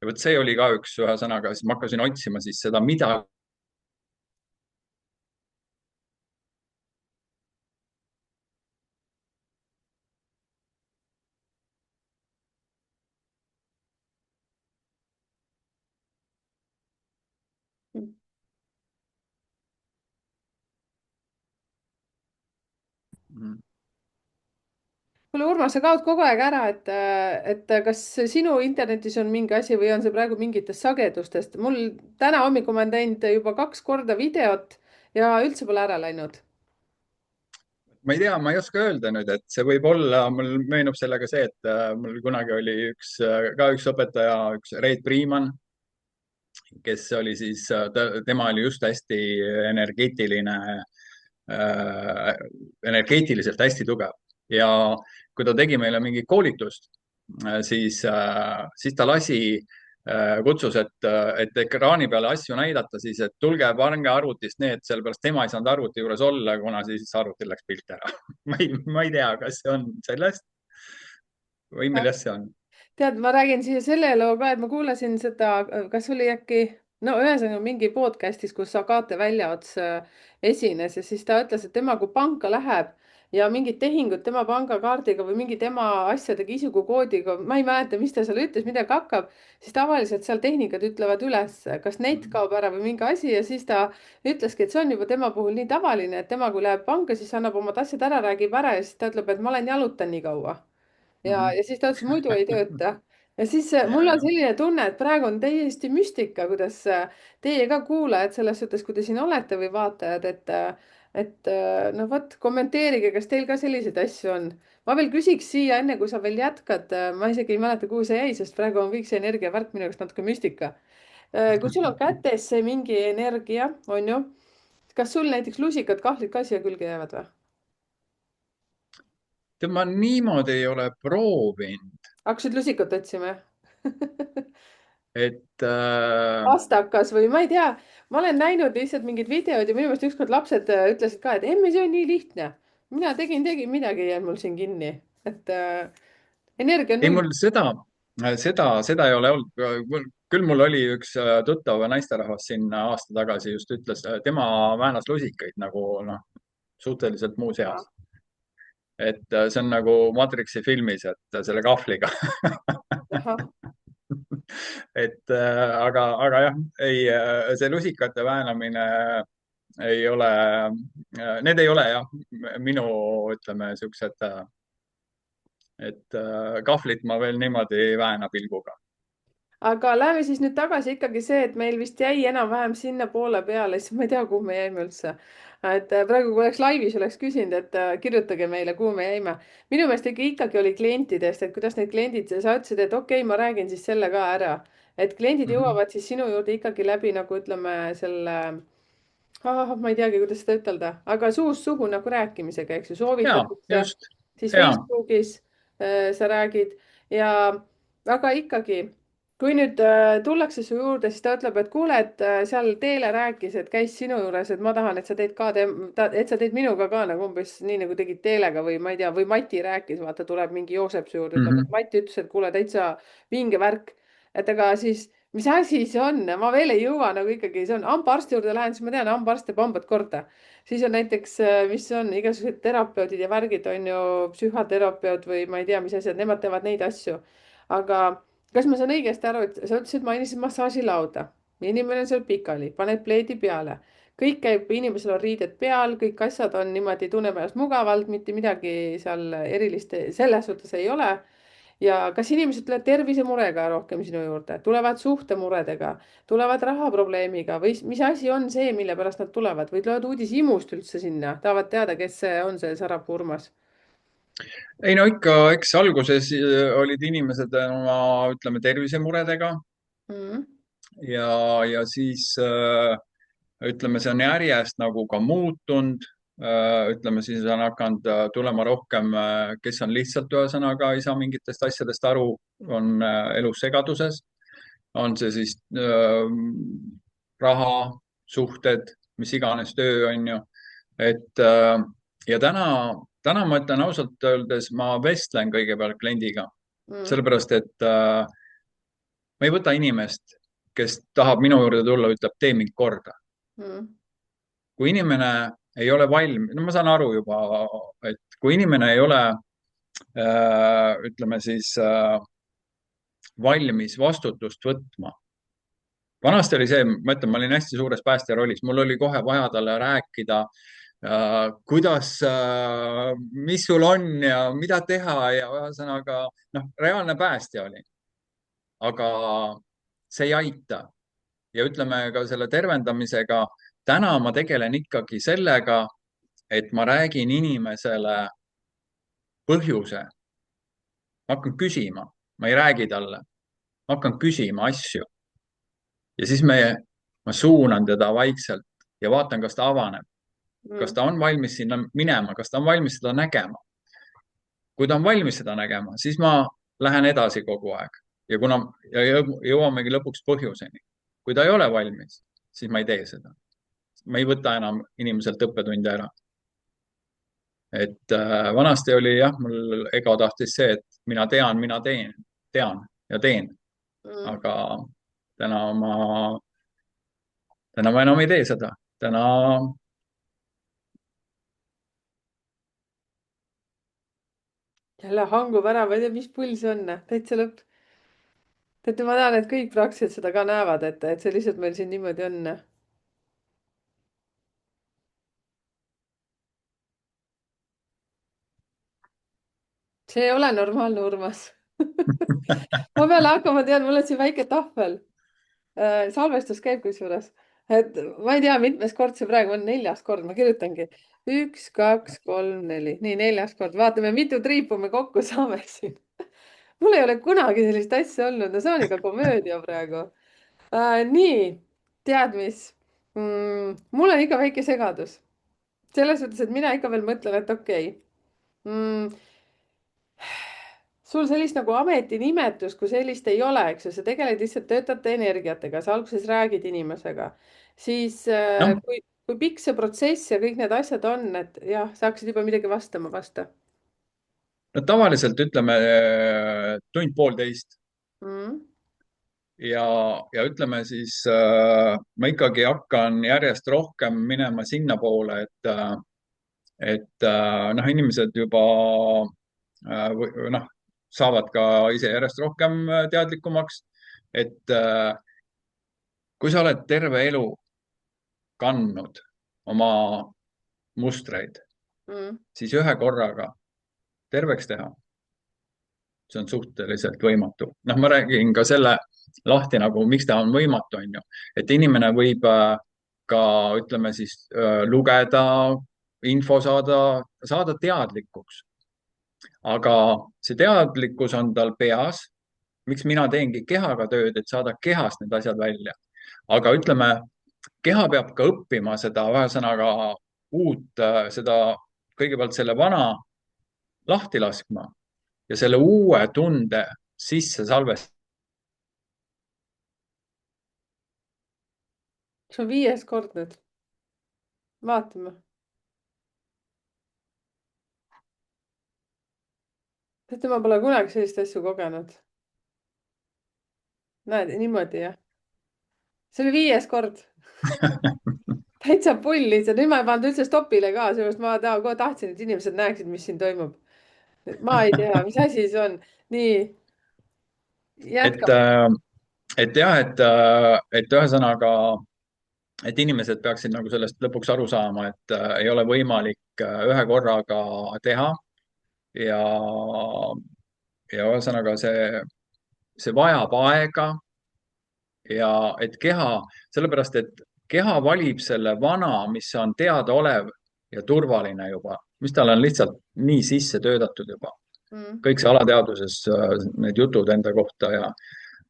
Speaker 2: ja vot see oli ka üks, ühesõnaga, siis ma hakkasin otsima siis seda midagi.
Speaker 1: kuule, Urmas, sa kaod kogu aeg ära, et kas sinu internetis on mingi asi või on see praegu mingitest sagedustest? mul täna hommikul ma olen teinud juba 2 korda videot ja üldse pole ära läinud.
Speaker 2: ma ei tea, ma ei oska öelda nüüd, et see võib olla, mul meenub sellega see, et mul kunagi oli ka üks õpetaja, üks Reet Priimann, kes oli siis, tema oli just hästi energeetiline, energeetiliselt hästi tugev ja kui ta tegi meile mingit koolitust, siis ta kutsus, et ekraani peale asju näidata, siis et tulge, pange arvutist need, sellepärast tema ei saanud arvuti juures olla, kuna siis arvutil läks pilt ära. ma ei tea, kas see on sellest või millest see on.
Speaker 1: tead, ma räägin siia selle loo ka, et ma kuulasin seda, kas oli äkki, no ühesõnaga mingi podcast'is, kus Agathe Väljaots esines ja siis ta ütles, et tema, kui panka läheb ja mingid tehingud tema pangakaardiga või mingi tema asjadega, isikukoodiga, ma ei mäleta, mis ta seal ütles, midagi hakkab, siis tavaliselt seal tehnikad ütlevad üles, kas net kaob ära või mingi asi ja siis ta ütleski, et see on juba tema puhul nii tavaline, et tema, kui läheb panka, siis annab omad asjad ära, räägib ära ja siis ta ütleb, et ma lähen jalutan nii kaua ja siis ta ütles, muidu ei tööta. ja siis
Speaker 2: Ja,
Speaker 1: mul on
Speaker 2: ja.
Speaker 1: selline tunne, et praegu on täiesti müstika, kuidas teie ka kuulajad selles suhtes, kui te siin olete või vaatajad, et no vot, kommenteerige, kas teil ka selliseid asju on. ma veel küsiks siia, enne kui sa veel jätkad, ma isegi ei mäleta, kuhu see jäi, sest praegu on kõik see energiavärk minu jaoks natuke müstika. kui sul on kätes see mingi energia, on ju, kas sul näiteks lusikad, kahvlid ka siia külge jäävad või?
Speaker 2: tead, ma niimoodi ei ole proovinud,
Speaker 1: hakkasid lusikat otsima?
Speaker 2: et
Speaker 1: pastakas või ma ei tea, ma olen näinud lihtsalt mingeid videoid ja minu meelest ükskord lapsed ütlesid ka, et emme, see on nii lihtne. mina tegin, midagi ei jäänud mul siin kinni, et energia on
Speaker 2: ei,
Speaker 1: null.
Speaker 2: mul seda ei ole olnud. Küll mul oli üks tuttav naisterahvas siin aasta tagasi just ütles, tema väänas lusikaid nagu noh, suhteliselt muuseas. et see on nagu Matrixi filmis, et selle kahvliga.
Speaker 1: ahah,
Speaker 2: aga jah, ei, see lusikate väänamine ei ole, need ei ole jah, minu, ütleme, siuksed, et kahvlit ma veel niimoodi ei vääna pilguga.
Speaker 1: aga lähme siis nüüd tagasi ikkagi see, et meil vist jäi enam-vähem sinna poole peale, siis ma ei tea, kuhu me jäime üldse. et praegu, kui oleks laivis, oleks küsinud, et kirjutage meile, kuhu me jäime. minu meelest ikkagi oli klientidest, et kuidas need kliendid, sa ütlesid, et okei okay,, ma räägin siis selle ka ära. et kliendid
Speaker 2: Mhm.
Speaker 1: jõuavad siis sinu juurde ikkagi läbi nagu ütleme selle ma ei teagi, kuidas seda ütelda, aga suust suhu nagu rääkimisega, eks ju,
Speaker 2: ja,
Speaker 1: soovitatakse,
Speaker 2: just,
Speaker 1: siis
Speaker 2: ja,
Speaker 1: Facebookis sa räägid ja aga ikkagi, kui nüüd tullakse su juurde, siis ta ütleb, et kuule, et seal Teele rääkis, et käis sinu juures, et ma tahan, et sa teed ka, et sa teed minuga ka nagu umbes nii nagu tegid Teelega või ma ei tea, või Mati rääkis, vaata, tuleb mingi Joosep su juurde, ütleb,
Speaker 2: mhm.
Speaker 1: et Mati ütles, et kuule, täitsa vinge värk, et aga siis mis asi see on, ma veel ei jõua nagu ikkagi, see on hambaarsti juurde lähen, siis ma tean, hambaarst teeb hambad korda. siis on näiteks, mis on igasugused terapeudid ja värgid on ju, psühhoterapeut või ma ei tea, mis asjad, nemad teevad neid asju. aga kas ma saan õigesti aru, et sa ütlesid, mainisid massaažilauda, inimene on seal pikali, paned pleedi peale, kõik käib, inimesel on riided peal, kõik asjad on niimoodi, tunneb ennast mugavalt, mitte midagi seal erilist selles suhtes ei ole ja kas inimesed tulevad tervisemurega rohkem sinu juurde, tulevad suhtemuredega, tulevad rahaprobleemiga või mis asi on see, mille pärast nad tulevad või tulevad uudishimust üldse sinna, tahavad teada, kes see on, see Sarapuu Urmas?
Speaker 2: ei no ikka, eks alguses olid inimesed oma, ütleme, tervisemuredega
Speaker 1: Mm.
Speaker 2: ja siis ütleme, see on järjest nagu ka muutunud. ütleme siis on hakanud tulema rohkem, kes on lihtsalt ühesõnaga ei saa mingitest asjadest aru, on elus segaduses, on see siis raha, suhted, mis iganes töö on ju, et ja täna ma ütlen ausalt öeldes, ma vestlen kõigepealt kliendiga,
Speaker 1: mm,
Speaker 2: sellepärast et ma ei võta inimest, kes tahab minu juurde tulla, ütleb, tee mind korda.
Speaker 1: mm,
Speaker 2: Kui inimene ei ole valmis, no ma saan aru juba, et kui inimene ei ole, ütleme siis, valmis vastutust võtma. vanasti oli see, ma ütlen, ma olin hästi suures päästja rollis, mul oli kohe vaja talle rääkida, kuidas, mis sul on ja mida teha ja ühesõnaga, noh, reaalne päästja oli, aga see ei aita. Ja ütleme ka selle tervendamisega, täna ma tegelen ikkagi sellega, et ma räägin inimesele põhjuse. Ma hakkan küsima, ma ei räägi talle, ma hakkan küsima asju ja siis ma suunan teda vaikselt ja vaatan, kas ta avaneb, kas
Speaker 1: mm.
Speaker 2: ta on valmis sinna minema, kas ta on valmis seda nägema. Kui ta on valmis seda nägema, siis ma lähen edasi kogu aeg ja jõuamegi lõpuks põhjuseni. Kui ta ei ole valmis, siis ma ei tee seda. Ma ei võta enam inimeselt õppetunde ära. Et vanasti oli jah, mul ego tahtis see, et mina tean ja teen,
Speaker 1: Mm.
Speaker 2: aga täna ma, täna ma enam ei tee seda. Täna
Speaker 1: Jälle hangub ära, ma ei tea, mis pull see on, täitsa lõpp. teate, ma tean, et kõik praktiliselt seda ka näevad, et see lihtsalt meil siin niimoodi on. see ei ole normaalne, Urmas. ma pean hakkama, tead, mul on siin väike tahvel. salvestus käib kusjuures, et ma ei tea, mitmes kord see praegu on, 4. kord, ma kirjutangi 1, 2, 3, 4, nii 4. kord, vaatame, mitu triipu me kokku saame siin. mul ei ole kunagi sellist asja olnud, no see on ikka komöödia praegu. Nii, tead mis mul on ikka väike segadus selles suhtes, et mina ikka veel mõtlen, et okei sul sellist nagu ametinimetust kui sellist ei ole, eks ju, sa tegeled lihtsalt, töötate energiatega, sa alguses räägid inimesega, siis
Speaker 2: noh,
Speaker 1: kui pikk see protsess ja kõik need asjad on, et jah, sa hakkasid juba midagi vastama, vasta
Speaker 2: no tavaliselt ütleme tund-poolteist
Speaker 1: mm,.
Speaker 2: ja, ja ütleme siis ma ikkagi hakkan järjest rohkem minema sinnapoole, et noh, inimesed juba noh, saavad ka ise järjest rohkem teadlikumaks, et kui sa oled terve elu kandnud oma mustreid,
Speaker 1: Mm,
Speaker 2: siis ühe korraga terveks teha, see on suhteliselt võimatu. noh, ma räägin ka selle lahti nagu, miks ta on võimatu, on ju, et inimene võib ka ütleme siis lugeda, info saada teadlikuks, aga see teadlikkus on tal peas. Miks mina teengi kehaga tööd, et saada kehast need asjad välja, aga ütleme, keha peab ka õppima seda, ühesõnaga uut, seda kõigepealt selle vana lahti laskma ja selle uue tunde sisse salvestama.
Speaker 1: see on 5. kord nüüd, vaatame. teate, ma pole kunagi sellist asja kogenud. näed, niimoodi jah, see oli 5. kord. täitsa pull lihtsalt, nüüd ma ei pannud üldse stopile ka, seepärast ma kohe tahtsin, et inimesed näeksid, mis siin toimub. ma ei tea, mis asi see on. nii,
Speaker 2: et,
Speaker 1: jätkame.
Speaker 2: et jah, et ühesõnaga, et inimesed peaksid nagu sellest lõpuks aru saama, et ei ole võimalik ühe korraga teha ja, ja ühesõnaga see vajab aega ja et keha, sellepärast et keha valib selle vana, mis on teadaolev ja turvaline juba, mis tal on lihtsalt nii sisse töötatud juba.
Speaker 1: Mm.
Speaker 2: kõik see alateadvuses, need jutud enda kohta ja,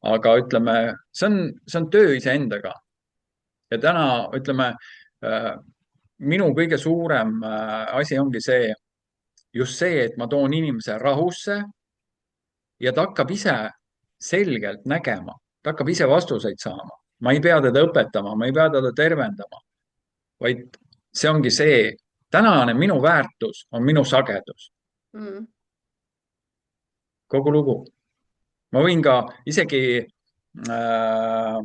Speaker 2: aga ütleme, see on töö iseendaga. ja täna ütleme, minu kõige suurem asi ongi see, just see, et ma toon inimese rahusse ja ta hakkab ise selgelt nägema, ta hakkab ise vastuseid saama. ma ei pea teda õpetama, ma ei pea teda tervendama, vaid see ongi see, tänane minu väärtus on minu sagedus,
Speaker 1: mm.
Speaker 2: kogu lugu. ma võin ka isegi äh,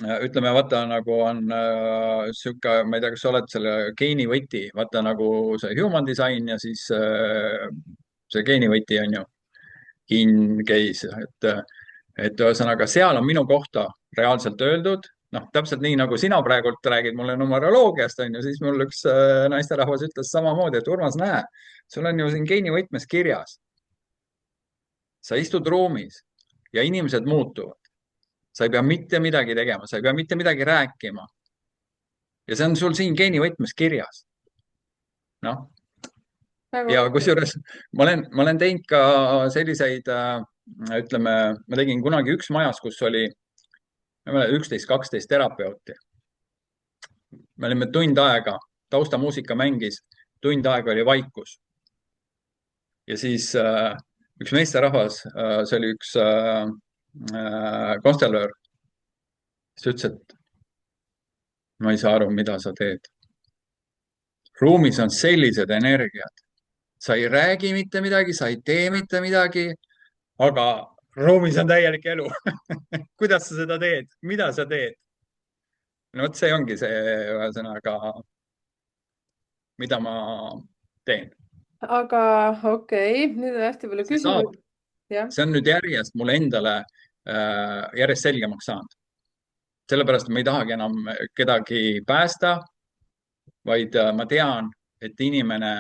Speaker 2: ütleme, vaata nagu on sihuke, ma ei tea, kas sa oled selle geenivõti, vaata nagu see human design ja siis see geenivõti on ju, in case, et ühesõnaga seal on minu kohta reaalselt öeldud, noh, täpselt nii nagu sina praegult räägid mulle numeroloogiast, on ju, siis mul üks naisterahvas ütles samamoodi, et Urmas, näe, sul on ju siin geenivõtmes kirjas, sa istud ruumis ja inimesed muutuvad. sa ei pea mitte midagi tegema, sa ei pea mitte midagi rääkima. ja see on sul siin geenivõtmes kirjas. noh,
Speaker 1: väga
Speaker 2: ja
Speaker 1: huvitav.
Speaker 2: kusjuures ma olen teinud ka selliseid, ütleme, ma tegin kunagi üks majas, kus oli, ma ei mäleta, 11-12 terapeuti. me olime tund aega, taustamuusika mängis, tund aega oli vaikus. ja siis üks meesterahvas, see oli üks konstellöör, siis ütles, et ma ei saa aru, mida sa teed. ruumis on sellised energiad, sa ei räägi mitte midagi, sa ei tee mitte midagi, aga ruumis on täielik elu. kuidas sa seda teed, mida sa teed? no vot, see ongi see, ühesõnaga, mida ma teen.
Speaker 1: aga okei, nüüd on hästi palju
Speaker 2: see saab,
Speaker 1: küsimusi. jah.
Speaker 2: see on nüüd järjest mulle endale järjest selgemaks saanud. sellepärast ma ei tahagi enam kedagi päästa, vaid ma tean, et inimene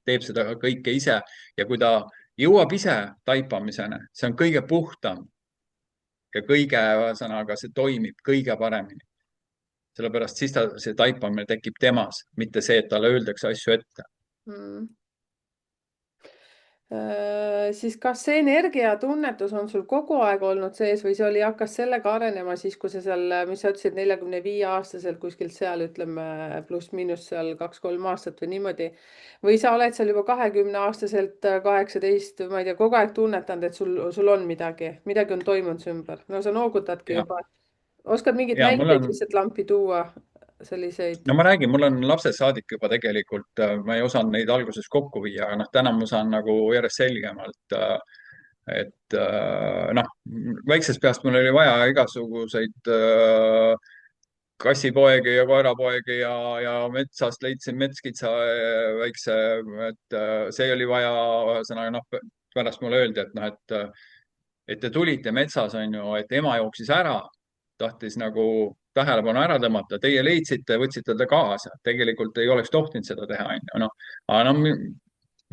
Speaker 2: teeb seda kõike ise ja kui ta jõuab ise taipamiseni, see on kõige puhtam ja kõige, ühesõnaga, see toimib kõige paremini. sellepärast siis see taipamine tekib temas, mitte see, et talle öeldakse asju ette.
Speaker 1: Mm. Siis kas see energiatunnetus on sul kogu aeg olnud sees või see oli, hakkas sellega arenema siis, kui sa seal, mis sa ütlesid, 45-aastaselt kuskilt seal, ütleme pluss-miinus seal 2-3 aastat või niimoodi. või sa oled seal juba 20-aastaselt, 18, ma ei tea, kogu aeg tunnetanud, et sul on midagi on toimunud su ümber. no sa noogutadki
Speaker 2: ja,
Speaker 1: juba. oskad mingeid
Speaker 2: ja mul
Speaker 1: näiteid
Speaker 2: on,
Speaker 1: lihtsalt lampi tuua, selliseid?
Speaker 2: no ma räägin, mul on lapsest saadik juba tegelikult, ma ei osanud neid alguses kokku viia, aga noh, täna ma saan nagu järjest selgemalt, et noh, väiksest peast mul oli vaja igasuguseid kassipoegi ja koerapoegi ja metsast leidsin metskitsa väikse, et see oli vaja, ühesõnaga noh, pärast mulle öeldi, et noh, et te tulite metsas, on ju, et ema jooksis ära, tahtis nagu tähelepanu ära tõmmata, teie leidsite, võtsite ta kaasa, tegelikult ei oleks tohtinud seda teha, on ju, noh, aga no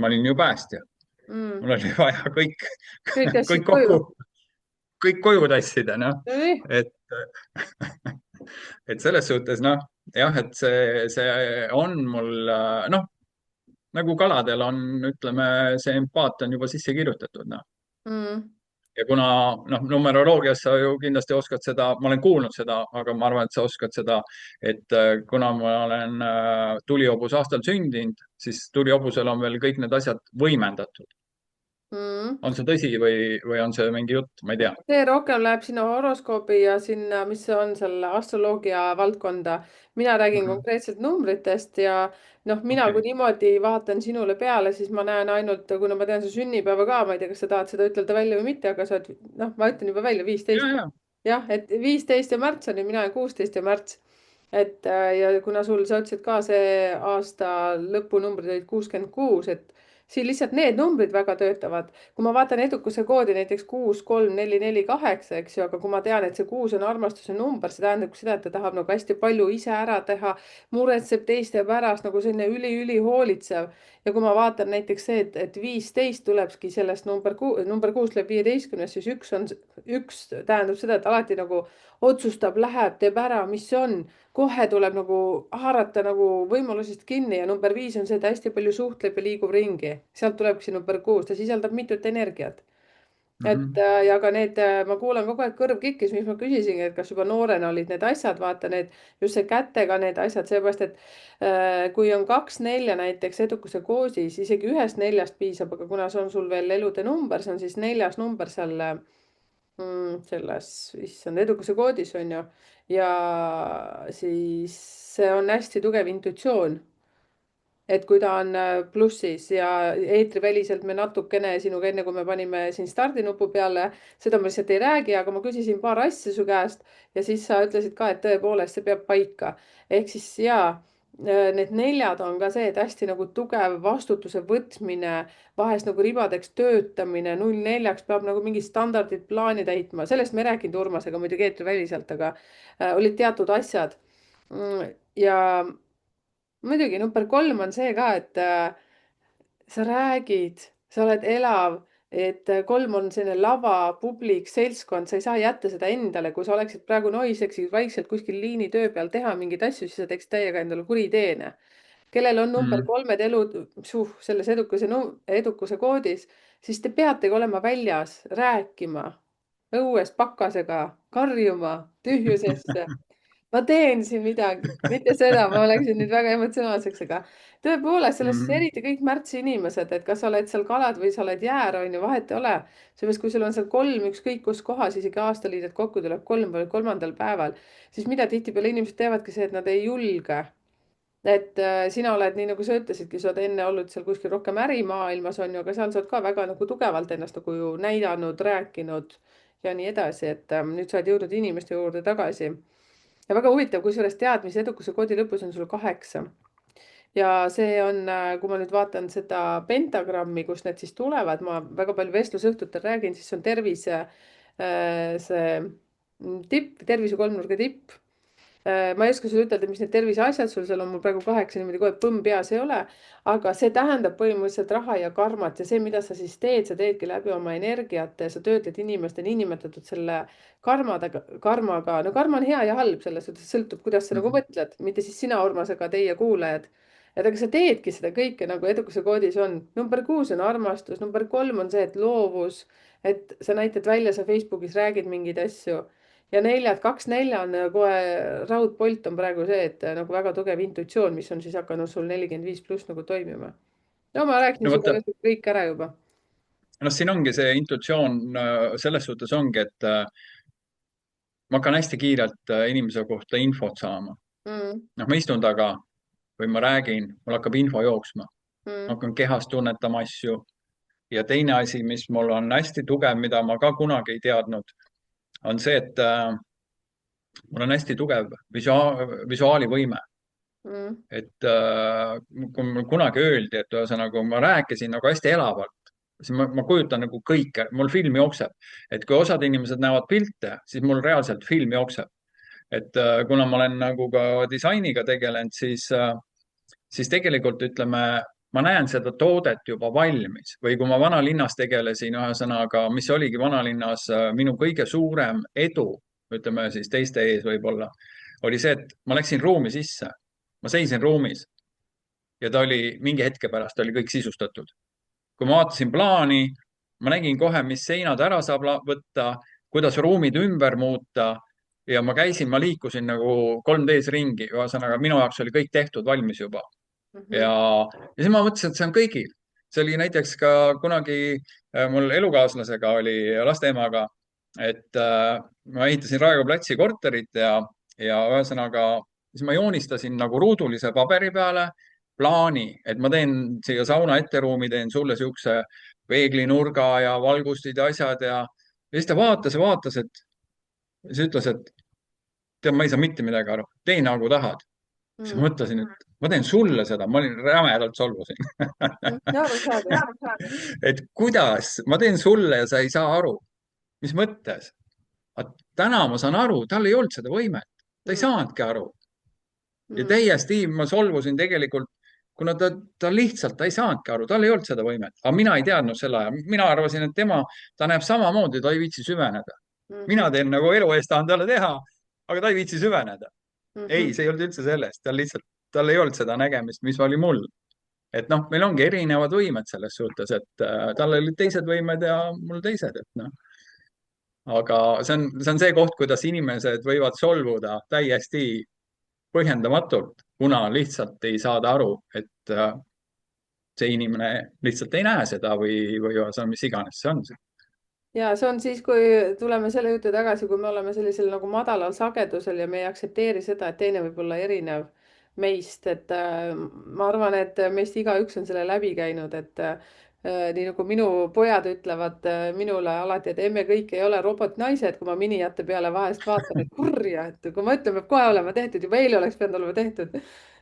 Speaker 2: ma olin ju päästja,
Speaker 1: Mm.
Speaker 2: mul oli vaja kõik,
Speaker 1: kõik asjad
Speaker 2: kõik
Speaker 1: koju.
Speaker 2: kokku, kõik koju tassida, noh,
Speaker 1: Nonii.
Speaker 2: et et selles suhtes noh, jah, et see on mul noh, nagu kaladel on, ütleme, see empaat on juba sisse kirjutatud, noh.
Speaker 1: Mm.
Speaker 2: ja kuna noh, numeroloogias sa ju kindlasti oskad seda, ma olen kuulnud seda, aga ma arvan, et sa oskad seda, et kuna ma olen tulihobuse aastal sündinud, siis tulihobusel on veel kõik need asjad võimendatud.
Speaker 1: Mm.
Speaker 2: on see tõsi või on see mingi jutt, ma ei tea.
Speaker 1: see rohkem läheb sinna horoskoobi ja sinna, mis see on, selle astroloogia valdkonda. mina räägin konkreetselt numbritest ja noh, mina kui
Speaker 2: okei,
Speaker 1: niimoodi vaatan sinule peale, siis ma näen ainult, kuna ma tean su sünnipäeva ka, ma ei tea, kas sa tahad seda ütelda välja või mitte, aga sa oled, noh, ma ütlen juba välja,
Speaker 2: ja,
Speaker 1: 15.
Speaker 2: ja,
Speaker 1: jah, et 15 ja märts on ja mina olen 16 ja märts. et ja kuna sul, sa ütlesid ka see aasta lõpunumbrid olid 66, et siin lihtsalt need numbrid väga töötavad. kui ma vaatan edukuse koodi näiteks 63448, eks ju, aga kui ma tean, et see 6 on armastuse number, see tähendab seda, et ta tahab nagu hästi palju ise ära teha, muretseb teiste pärast nagu selline üli-üli hoolitsev. ja kui ma vaatan näiteks see, et 15 tulebki sellest number 6 läheb 15-st, siis üks tähendab seda, et alati nagu otsustab, läheb, teeb ära, mis see on, kohe tuleb nagu haarata nagu võimalusest kinni ja number 5 on see, et hästi palju suhtleb ja liigub ringi. sealt tulebki see number 6, ta sisaldab mitut energiat. et ja ka need, ma kuulan kogu aeg kõrv kikkis, mis ma küsisingi, et kas juba noorena olid need asjad, vaata need, just see kätega need asjad, seepärast et kui on 2 4 näiteks edukuse koosis, isegi 1 4 piisab, aga kuna see on sul veel elude number, see on siis 4 number seal selles, issand, edukuse koodis on ju, ja siis see on hästi tugev intuitsioon, et kui ta on plussis ja eetriväliselt me natukene sinuga, enne kui me panime siin stardinupu peale, seda ma lihtsalt ei räägi, aga ma küsisin paar asja su käest ja siis sa ütlesid ka, et tõepoolest see peab paika. ehk siis jaa, need 4 on ka see, et hästi nagu tugev vastutuse võtmine, vahest nagu ribadeks töötamine, 0 4 peab nagu mingid standardid plaani täitma, sellest me ei rääkinud Urmasega muidugi eetriväliselt, aga olid teatud asjad. Ja muidugi number 3 on see ka, et sa räägid, sa oled elav, et 3 on selline lava, publik, seltskond, sa ei saa jätta seda endale, kui sa oleksid praegu noiseksid vaikselt kuskil liinitöö peal teha mingeid asju, siis sa teeksid täiega endale kuriteene. Kellel on number
Speaker 2: -hmm.
Speaker 1: 3 elud selles edukuse koodis, siis te peategi olema väljas, rääkima, õues pakasega, karjuma tühjusesse. Ma teen siin midagi, mitte seda, ma läksin nüüd väga emotsionaalseks, aga tõepoolest selles eriti kõik märtsi inimesed, et kas sa oled seal kalad või sa oled jäär, on ju, vahet ei ole. seepärast, kui sul on seal 3 ükskõik kus kohas, isegi aastaliided kokku tuleb 3 või 3. päeval, siis mida tihtipeale inimesed teevadki see, et nad ei julge. Et sina oled, nii nagu sa ütlesidki, sa oled enne olnud seal kuskil rohkem ärimaailmas, on ju, aga seal sa oled ka väga nagu tugevalt ennast nagu ju näidanud, rääkinud ja nii edasi, et nüüd sa oled jõudnud inimeste juurde tagasi ja väga huvitav, kusjuures teadmise edukuse koodi lõpus on sul 8. ja see on, kui ma nüüd vaatan seda pentagrammi, kust need siis tulevad, ma väga palju vestlusõhtutel räägin, siis on tervise see tipp, tervise kolmnurga tipp. Ma ei oska sulle ütelda, mis need terviseasjad sul seal on, mul praegu 8 niimoodi kohe põmm peas ei ole, aga see tähendab põhimõtteliselt raha ja karmat ja see, mida sa siis teed, sa teedki läbi oma energiate, sa töötled inimeste niinimetatud selle karmaga, no karma on hea ja halb, selles suhtes sõltub, kuidas sa nagu mõtled, mitte siis sina, Urmas, aga teie kuulajad. et aga sa teedki seda kõike nagu edukuse koodis on. number 6 on armastus, number 3 on see, et loovus, et sa näitad välja, sa Facebookis räägid mingeid asju ja 4, 2 4 on kohe raudpolt on praegu see, et nagu väga tugev intuitsioon, mis on siis hakanud sul 45+ nagu toimima. No ma rääkisin
Speaker 2: no
Speaker 1: sinuga
Speaker 2: vaata,
Speaker 1: kõik ära juba.
Speaker 2: noh, siin ongi see intuitsioon selles suhtes ongi, et ma hakkan hästi kiirelt inimese kohta infot saama.
Speaker 1: Mm,
Speaker 2: noh, ma istun taga või ma räägin, mul hakkab info jooksma, ma
Speaker 1: mm,
Speaker 2: hakkan kehas tunnetama asju. Ja teine asi, mis mul on hästi tugev, mida ma ka kunagi ei teadnud, on see, et mul on hästi tugev visuaalivõime.
Speaker 1: mm,
Speaker 2: Et kui mul kunagi öeldi, et ühesõnaga, kui ma rääkisin nagu hästi elavalt, siis ma kujutan nagu kõike, mul film jookseb. Et kui osad inimesed näevad pilte, siis mul reaalselt film jookseb. Et kuna ma olen nagu ka disainiga tegelenud, siis tegelikult ütleme, ma näen seda toodet juba valmis või kui ma vanalinnas tegelesin, ühesõnaga, mis oligi vanalinnas minu kõige suurem edu, ütleme siis teiste ees võib-olla, oli see, et ma läksin ruumi sisse, ma seisin ruumis ja ta oli mingi hetke pärast oli kõik sisustatud. kui ma vaatasin plaani, ma nägin kohe, mis seinad ära saab võtta, kuidas ruumid ümber muuta ja ma liikusin nagu 3D-s ringi, ühesõnaga minu jaoks oli kõik tehtud valmis juba
Speaker 1: mhm,
Speaker 2: ja siis ma mõtlesin, et see on kõigil. see oli näiteks ka kunagi mul elukaaslasega oli laste emaga, et ma ehitasin Raekoja platsi korterit ja ühesõnaga siis ma joonistasin nagu ruudulise paberi peale plaani, et ma teen siia sauna etteruumi, teen sulle siukse peeglinurga ja valgustid ja asjad ja siis ta vaatas ja vaatas, et siis ütles, et tead, ma ei saa mitte midagi aru, tee nagu tahad. siis
Speaker 1: mm,
Speaker 2: ma mõtlesin, et ma teen sulle seda, ma olin rämedalt solvusin
Speaker 1: ja arusaadav.
Speaker 2: et kuidas, ma teen sulle ja sa ei saa aru, mis mõttes? aga täna ma saan aru, tal ei olnud seda võimet, ta ei
Speaker 1: Mm,
Speaker 2: saanudki aru ja
Speaker 1: mm,
Speaker 2: täiesti ma solvusin tegelikult, kuna ta lihtsalt, ta ei saanudki aru, tal ei olnud seda võimet, aga mina ei teadnud sel ajal, mina arvasin, et ta näeb samamoodi, ta ei viitsi süveneda.
Speaker 1: mhm,
Speaker 2: mina teen nagu elu eest tahan talle teha, aga ta ei viitsi süveneda. ei,
Speaker 1: mhm,
Speaker 2: see ei olnud üldse sellest, tal ei olnud seda nägemist, mis oli mul. et noh, meil ongi erinevad võimed selles suhtes, et tal olid teised võimed ja mul teised, et noh. aga see on see koht, kuidas inimesed võivad solvuda täiesti põhjendamatult, kuna lihtsalt ei saada aru, et see inimene lihtsalt ei näe seda või ühesõnaga, mis iganes see on.
Speaker 1: ja see on siis, kui tuleme selle juurde tagasi, kui me oleme sellisel nagu madalal sagedusel ja me ei aktsepteeri seda, et teine võib olla erinev meist, et ma arvan, et meist igaüks on selle läbi käinud, et nii nagu minu pojad ütlevad minule alati, et emme kõik ei ole robotnaised, kui ma minijate peale vahest vaatan, et kurja, et kui ma ütlen, peab kohe olema tehtud, juba eile oleks pidanud olema tehtud,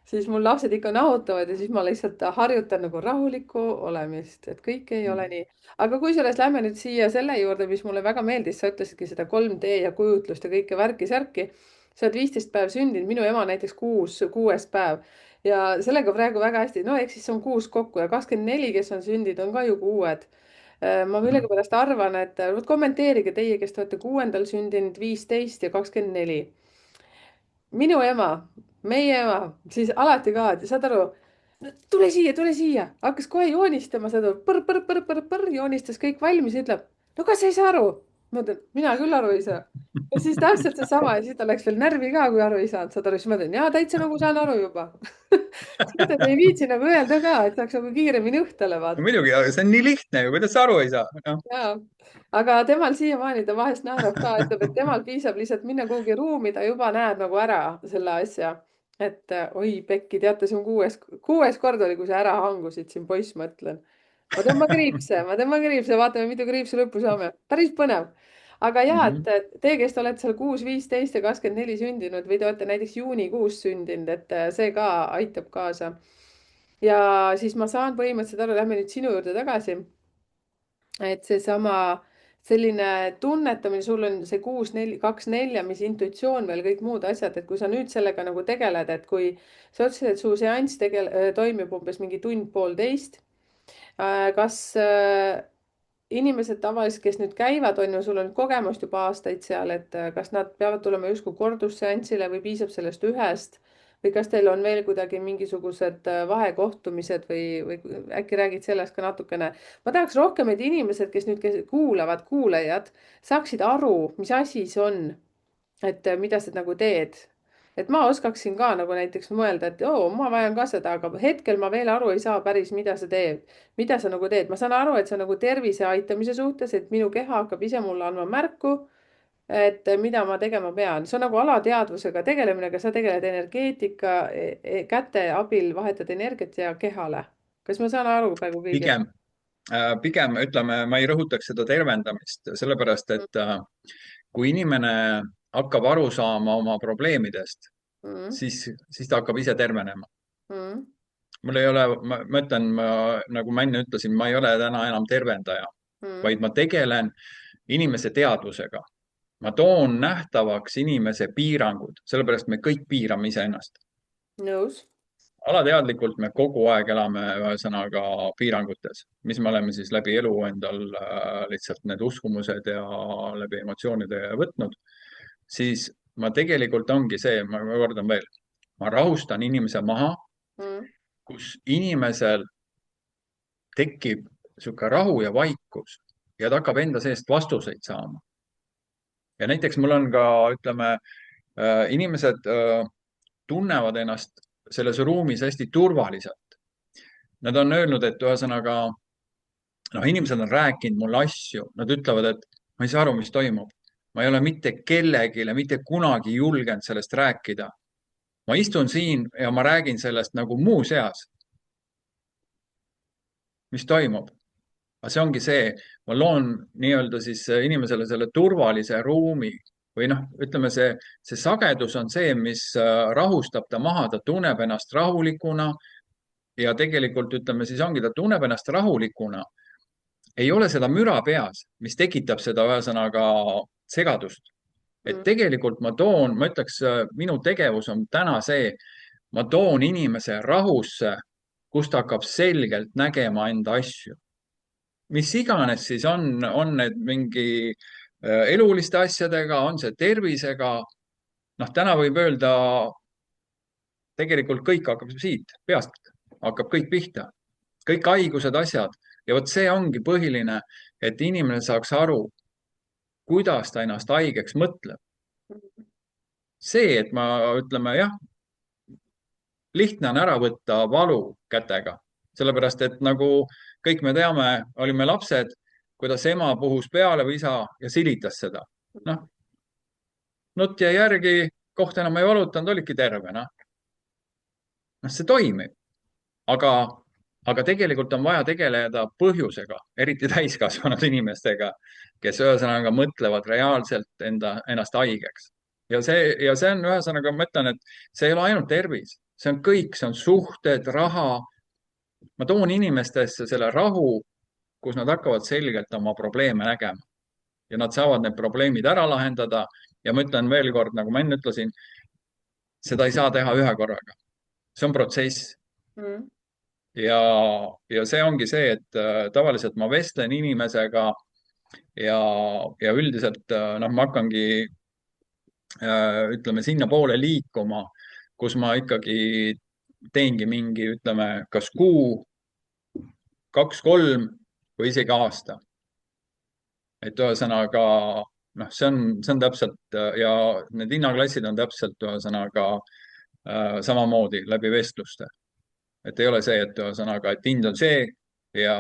Speaker 1: siis mul lapsed ikka nahutavad ja siis ma lihtsalt harjutan nagu rahulikku olemist, et kõik ei ole nii. Aga kusjuures lähme nüüd siia selle juurde, mis mulle väga meeldis, sa ütlesidki seda 3D ja kujutlust ja kõike värki-särki. sa oled 15 päev sündinud, minu ema näiteks kuues päev ja sellega praegu väga hästi, no eks siis on 6 kokku ja 24, kes on sündinud, on ka ju uued. ma millegipärast arvan, et vot kommenteerige teie, kes te olete 6. sündinud, 15 ja 24. minu ema, meie ema, siis alati ka, saad aru, no, tule siia, hakkas kohe joonistama seda põr, joonistas kõik valmis ja ütleb, no kas sa ei saa aru? ma ütlen, mina küll aru ei saa. ja siis täpselt seesama ja siis ta läks veel närvi ka, kui aru ei saanud, saad aru, siis ma ütlen, jaa, täitsa nagu saan aru juba sest et ei viitsi nagu öelda ka, et saaks nagu kiiremini õhtule
Speaker 2: no
Speaker 1: vaata.
Speaker 2: muidugi, aga see on nii lihtne ju, kuidas sa aru ei saa no.?
Speaker 1: jaa, aga temal siiamaani ta vahest naerab ka, ütleb, et temal piisab lihtsalt minna kuhugi ruumi, ta juba näeb nagu ära selle asja. et oi pekki, teate, see on kuues kord oli, kui sa ära hangusid siin, poiss, ma ütlen. ma tõmban kriipse, vaatame, mitu kriipsu lõppu saame. päris põnev. aga ja,
Speaker 2: Mhm.
Speaker 1: et te, kes te olete seal 6, 15 ja 24 sündinud või te olete näiteks juunikuus sündinud, et see ka aitab kaasa. ja siis ma saan põhimõtteliselt aru, lähme nüüd sinu juurde tagasi, et seesama selline tunnetamine, sul on see 6, 4, 2, 4, mis intuitsioon veel, kõik muud asjad, et kui sa nüüd sellega nagu tegeled, et kui sa ütlesid, et su seanss toimib umbes mingi tund-poolteist. kas inimesed tavaliselt, kes nüüd käivad, on ju, sul on kogemust juba aastaid seal, et kas nad peavad tulema justkui kordusseansile või piisab sellest ühest või kas teil on veel kuidagi mingisugused vahekohtumised või äkki räägid sellest ka natukene? ma tahaks rohkem, et inimesed, kes kuulavad, kuulajad, saaksid aru, mis asi see on, et mida sa nagu teed. et ma oskaksin ka nagu näiteks mõelda, et oo, ma vajan ka seda, aga hetkel ma veel aru ei saa päris, mida sa teed, mida sa nagu teed. ma saan aru, et see on nagu tervise aitamise suhtes, et minu keha hakkab ise mulle andma märku, et mida ma tegema pean. see on nagu alateadvusega tegelemine, aga sa tegeled energeetika, käte abil vahetad energiat ja kehale. kas ma saan aru praegu kõigest?
Speaker 2: pigem, pigem ütleme, ma ei rõhutaks seda tervendamist, sellepärast et kui inimene hakkab aru saama oma probleemidest,
Speaker 1: Mm,
Speaker 2: siis ta hakkab ise tervenema.
Speaker 1: mm,
Speaker 2: Mul ei ole, ma ütlen, nagu ma enne ütlesin, ma ei ole täna enam tervendaja,
Speaker 1: mm.
Speaker 2: vaid ma tegelen inimese teadvusega. Ma toon nähtavaks inimese piirangud, sellepärast me kõik piirame iseennast.
Speaker 1: nõus.
Speaker 2: Alateadlikult me kogu aeg elame ühesõnaga piirangutes, mis me oleme siis läbi elu endal lihtsalt need uskumused ja läbi emotsioonide võtnud, siis ma tegelikult ongi see, ma kordan veel, ma rahustan inimese maha,
Speaker 1: Mm,
Speaker 2: kus inimesel tekib niisugune rahu ja vaikus ja ta hakkab enda seest vastuseid saama. ja näiteks mul on ka, ütleme, inimesed tunnevad ennast selles ruumis hästi turvaliselt. Nad on öelnud, et ühesõnaga, noh, inimesed on rääkinud mulle asju, nad ütlevad, et ma ei saa aru, mis toimub. ma ei ole mitte kellelegi, mitte kunagi julgenud sellest rääkida. ma istun siin ja ma räägin sellest nagu muuseas, mis toimub. aga see ongi see, ma loon nii-öelda siis inimesele selle turvalise ruumi või noh, ütleme see sagedus on see, mis rahustab ta maha, ta tunneb ennast rahulikuna ja tegelikult ütleme siis ongi, ta tunneb ennast rahulikuna. ei ole seda müra peas, mis tekitab seda ühesõnaga segadust. et
Speaker 1: mm.
Speaker 2: tegelikult ma ütleks, minu tegevus on täna see, ma toon inimese rahusse, kus ta hakkab selgelt nägema enda asju. mis iganes siis on need mingi eluliste asjadega, on see tervisega. noh, täna võib öelda, tegelikult kõik hakkab siit, peast hakkab kõik pihta. kõik haigused, asjad. Ja vot see ongi põhiline, et inimene saaks aru, kuidas ta ennast haigeks mõtleb. See, et ma ütleme jah, lihtne on ära võtta valu kätega, sellepärast et nagu kõik me teame, olime lapsed, kuidas ema puhus peale või isa ja silitas seda. noh, nutt jäi järgi, koht enam ei valutanud, olidki terve, see toimib, aga, aga tegelikult on vaja tegeleda põhjusega, eriti täiskasvanud inimestega, kes ühesõnaga mõtlevad reaalselt ennast haigeks. Ja see on ühesõnaga, ma ütlen, et see ei ole ainult tervis, see on kõik, see on suhted, raha. Ma toon inimestesse selle rahu, kus nad hakkavad selgelt oma probleeme nägema ja nad saavad need probleemid ära lahendada. Ja ma ütlen veel kord, nagu ma enne ütlesin, seda ei saa teha ühe korraga. See on protsess.
Speaker 1: mm.
Speaker 2: ja, ja see ongi see, et tavaliselt ma vestlen inimesega ja, ja üldiselt ma hakkangi ütleme sinnapoole liikuma, kus ma ikkagi teengi mingi, ütleme, kas kuu, kaks-kolm või isegi aasta. Et ühesõnaga see on täpselt ja need hinnaklassid on täpselt ühesõnaga samamoodi läbi vestluste. Et ei ole see, et ühesõnaga, et hind on see ja,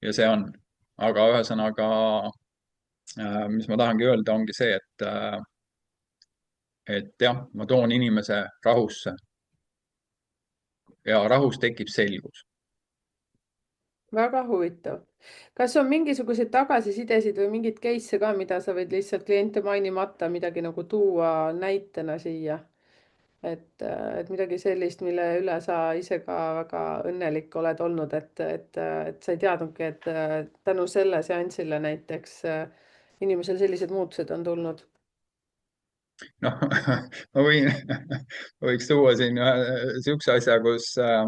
Speaker 2: ja see on. Aga ühesõnaga, mis ma tahangi öelda, ongi see, et jah, ma toon inimese rahusse ja rahus tekib selgus.
Speaker 1: Väga huvitav. Kas on mingisuguseid tagasisidesid või mingeid case'e ka, mida sa võid lihtsalt kliente mainimata midagi nagu tuua näitena siia? Et midagi sellist, mille üle sa ise ka väga õnnelik oled olnud, et sa ei teadnudki, et tänu selle seansile näiteks inimesel sellised muutused on tulnud.
Speaker 2: Noh, ma võiks tuua siin ühe sihukese asja, kus äh,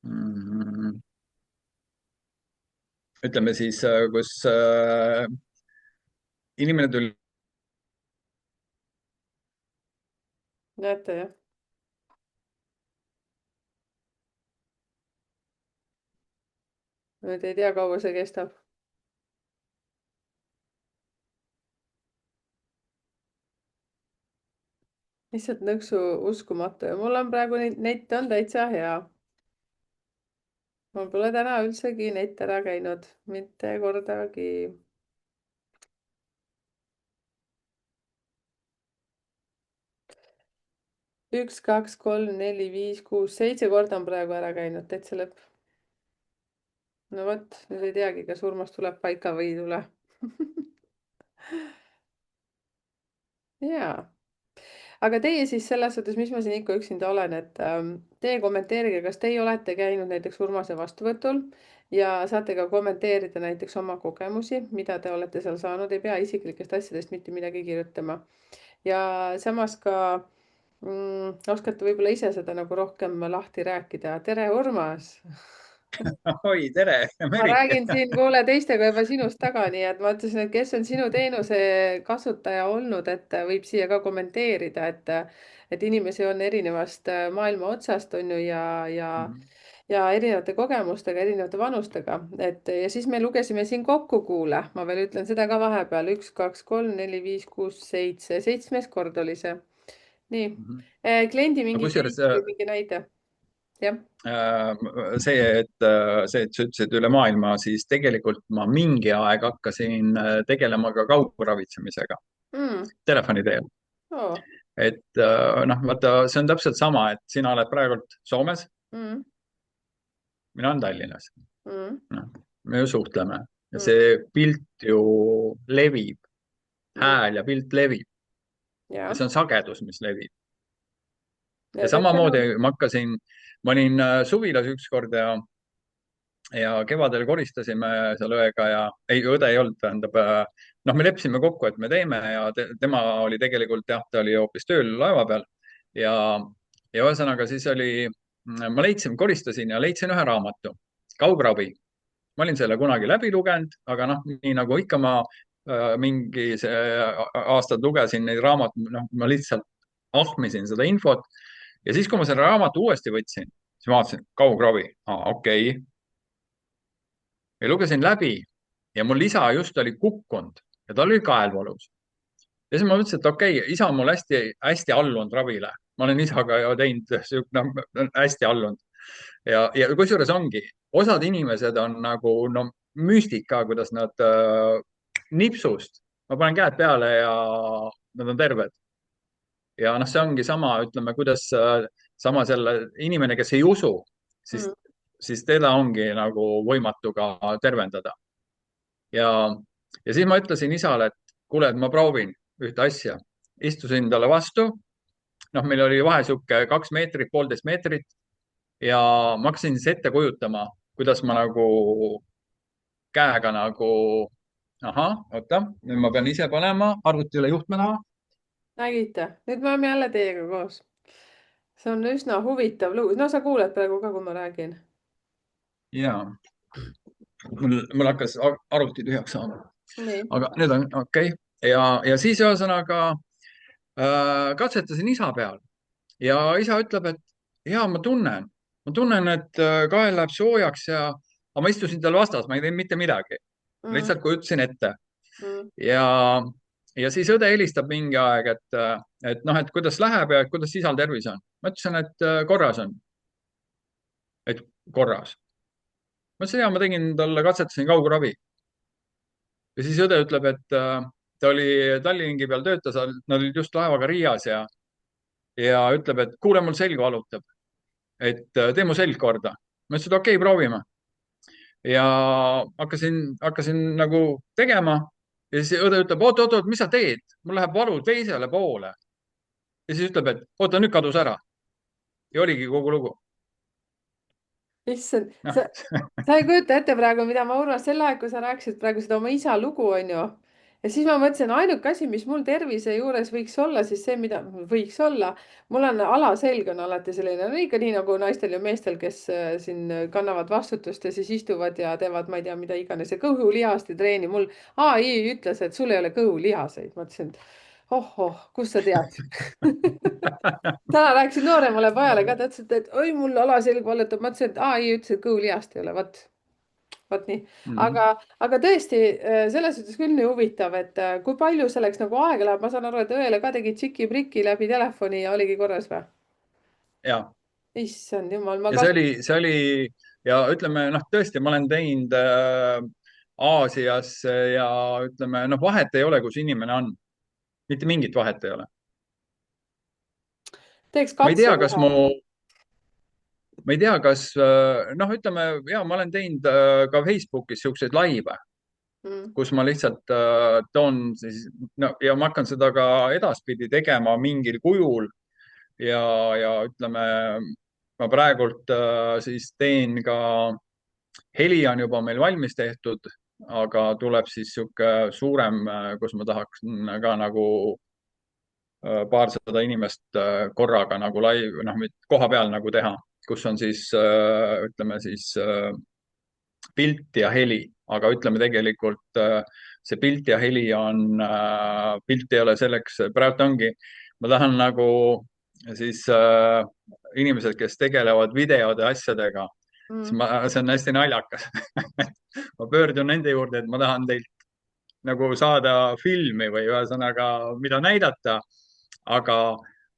Speaker 2: mm, ütleme siis, kus inimene tuli.
Speaker 1: Näete jah? Nüüd ei tea, kaua see kestab. Lihtsalt nõksu uskumatu ja mul on praegu net on täitsa hea. Mul pole täna üldsegi net ära käinud, mitte kordagi. Üks, kaks, kolm, neli, viis, kuus, 7 korda on praegu ära käinud, täitsa lõpp. No vot, nüüd ei teagi, kas Urmas tuleb paika või ei tule. Jaa. Aga teie siis selles suhtes, mis ma siin ikka üksinda olen, et teie kommenteerige, kas teie olete käinud näiteks Urmase vastuvõtul ja saate ka kommenteerida näiteks oma kogemusi, mida te olete seal saanud, ei pea isiklikest asjadest mitte midagi kirjutama. Ja samas ka oskate võib-olla ise seda nagu rohkem lahti rääkida. Tere, Urmas!
Speaker 2: Oi, tere,
Speaker 1: Ma
Speaker 2: Merike!
Speaker 1: räägin siin kuule teistega juba sinust taga, nii et ma ütlesin, et kes on sinu teenuse kasutaja olnud, et võib siia ka kommenteerida, et inimesi on erinevast maailma otsast on ju ja erinevate kogemustega, erinevate vanustega, et ja siis me lugesime siin kokku, kuule, ma veel ütlen seda ka vahepeal, 1, 2, 3, 4, 5, 6, 7, 7. kord oli see. Nii, kliendi
Speaker 2: no
Speaker 1: mingi
Speaker 2: kusjuures
Speaker 1: case või mingi näide, jah.
Speaker 2: see, et sa ütlesid üle maailma, siis tegelikult ma mingi aeg hakkasin tegelema ka kaugravitsemisega
Speaker 1: Mm.
Speaker 2: telefoni teel.
Speaker 1: Oo.
Speaker 2: Et vaata, see on täpselt sama, et sina oled praegult Soomes,
Speaker 1: Mm.
Speaker 2: mina olen Tallinnas.
Speaker 1: Mm.
Speaker 2: Me ju suhtleme ja
Speaker 1: Mm.
Speaker 2: see pilt ju levib,
Speaker 1: Nii,
Speaker 2: hääl ja pilt levib ja
Speaker 1: jah.
Speaker 2: see on sagedus, mis levib. Ja
Speaker 1: Ja täitsa
Speaker 2: samamoodi
Speaker 1: nõus.
Speaker 2: ma olin suvilas ükskord ja kevadel koristasime seal õega ja ei, õde ei olnud, tähendab, me leppisime kokku, et me teeme ja tema oli tegelikult jah, ta oli hoopis tööl laeva peal ja, ja ühesõnaga siis oli, ma koristasin ja leidsin ühe raamatu, Kaugravi. Ma olin selle kunagi läbi lugenud, aga nii nagu ikka ma mingi aastad lugesin neid raamatuid, ma lihtsalt ahmisin seda infot ja siis, kui ma selle raamatu uuesti võtsin, siis ma vaatasin, kaugravi, okei okay. Ja lugesin läbi ja mul isa just oli kukkunud ja tal oli kael valus. Ja siis ma mõtlesin, et okei okay,, isa on mul hästi allunud ravile. Ma olen isaga ju teinud, noh, hästi allunud. Ja kusjuures ongi, osad inimesed on nagu, no müstika, kuidas nad nipsust, ma panen käed peale ja nad on terved. Ja noh, see ongi sama, ütleme, kuidas sama selle inimene, kes ei usu, siis,
Speaker 1: Mm.
Speaker 2: siis teda ongi nagu võimatu ka tervendada. Ja, ja siis ma ütlesin isale, et kuule, et ma proovin ühte asja. Istusin talle vastu, noh, meil oli vahe sihuke 2 meetrit, 1,5 meetrit ja ma hakkasin siis ette kujutama, kuidas ma nagu käega nagu, ahah, oota, nüüd ma pean ise panema arvutile juhtme taha.
Speaker 1: nägite, nüüd me oleme jälle teiega koos. see on üsna huvitav lugu, no sa kuuled praegu ka, kui ma räägin.
Speaker 2: Ja mul hakkas arvuti tühjaks saama,
Speaker 1: nii.
Speaker 2: aga nüüd on okei okay. Ja siis ühesõnaga katsetasin isa peal ja isa ütleb, et ja ma tunnen, et kael läheb soojaks ja, aga ma istusin tal vastas, ma ei teinud mitte midagi,
Speaker 1: Mm.
Speaker 2: lihtsalt kujutasin ette.
Speaker 1: Mm.
Speaker 2: ja, ja siis õde helistab mingi aeg, et noh, et kuidas läheb ja et kuidas isal tervis on. Ma ütlesin, et korras on, et korras. Ma ütlesin, ja ma tegin talle, katsetasin kauguravi ja siis õde ütleb, et ta oli Tallinki peal töötas, nad olid just laevaga Riias ja ütleb, et kuule, mul selg valutab, et tee mu selg korda. Ma ütlesin, et okei okay,, proovime. Ja hakkasin nagu tegema ja siis õde ütleb, oot, mis sa teed, mul läheb valu teisele poole. Ja siis ütleb, et oota, nüüd kadus ära. Ja oligi kogu lugu.
Speaker 1: issand,
Speaker 2: Noh,
Speaker 1: sa ei kujuta ette praegu, mida ma, Urmas, sel ajal, kui sa rääkisid praegu seda oma isa lugu, onju. ja siis ma mõtlesin, ainuke asi, mis mul tervise juures võiks olla, siis see, mida võiks olla. mul on alaselg on alati selline, no ikka nii nagu naistel ja meestel, kes siin kannavad vastutust ja siis istuvad ja teevad, ma ei tea, mida iganes ja kõhulihaste treeni. mul ai ütles, et sul ei ole kõhulihaseid. ma ütlesin, et oh-oh, kust sa tead täna rääkisin nooremale pojale ka, ta ütles, et oi, mul alaselg valutab. ma ütlesin, et aa, ei, ütles, et kõhulihast ei ole, vot nii.
Speaker 2: mhm.
Speaker 1: aga tõesti, selles suhtes küll nii huvitav, et kui palju selleks nagu aega läheb. ma saan aru, et õele ka tegid tšiki-priki läbi telefoni ja oligi korras või?
Speaker 2: Ja,
Speaker 1: issand jumal, ma
Speaker 2: ja
Speaker 1: kas-.
Speaker 2: see oli ja ütleme, noh, tõesti, ma olen teinud Aasias ja ütleme, noh, vahet ei ole, kus inimene on, mitte mingit vahet ei ole.
Speaker 1: teeks
Speaker 2: ma ei
Speaker 1: katse
Speaker 2: tea, kas
Speaker 1: kohe.
Speaker 2: mu ma ei tea, kas noh, ütleme ja ma olen teinud ka Facebookis siukseid laive,
Speaker 1: Mm.
Speaker 2: kus ma lihtsalt toon siis no ja ma hakkan seda ka edaspidi tegema mingil kujul ja ütleme, ma praegult siis teen ka, heli on juba meil valmis tehtud, aga tuleb siis sihuke suurem, kus ma tahaks ka nagu paarsada inimest korraga nagu live, noh, koha peal nagu teha, kus on siis ütleme siis pilt ja heli, aga ütleme tegelikult see pilt ja heli on, pilt ei ole selleks, praegu ongi, ma tahan nagu siis inimesed, kes tegelevad videode asjadega, siis
Speaker 1: Mm.
Speaker 2: see on hästi naljakas ma pöördun nende juurde, et ma tahan teilt nagu saada filmi või ühesõnaga, mida näidata, aga,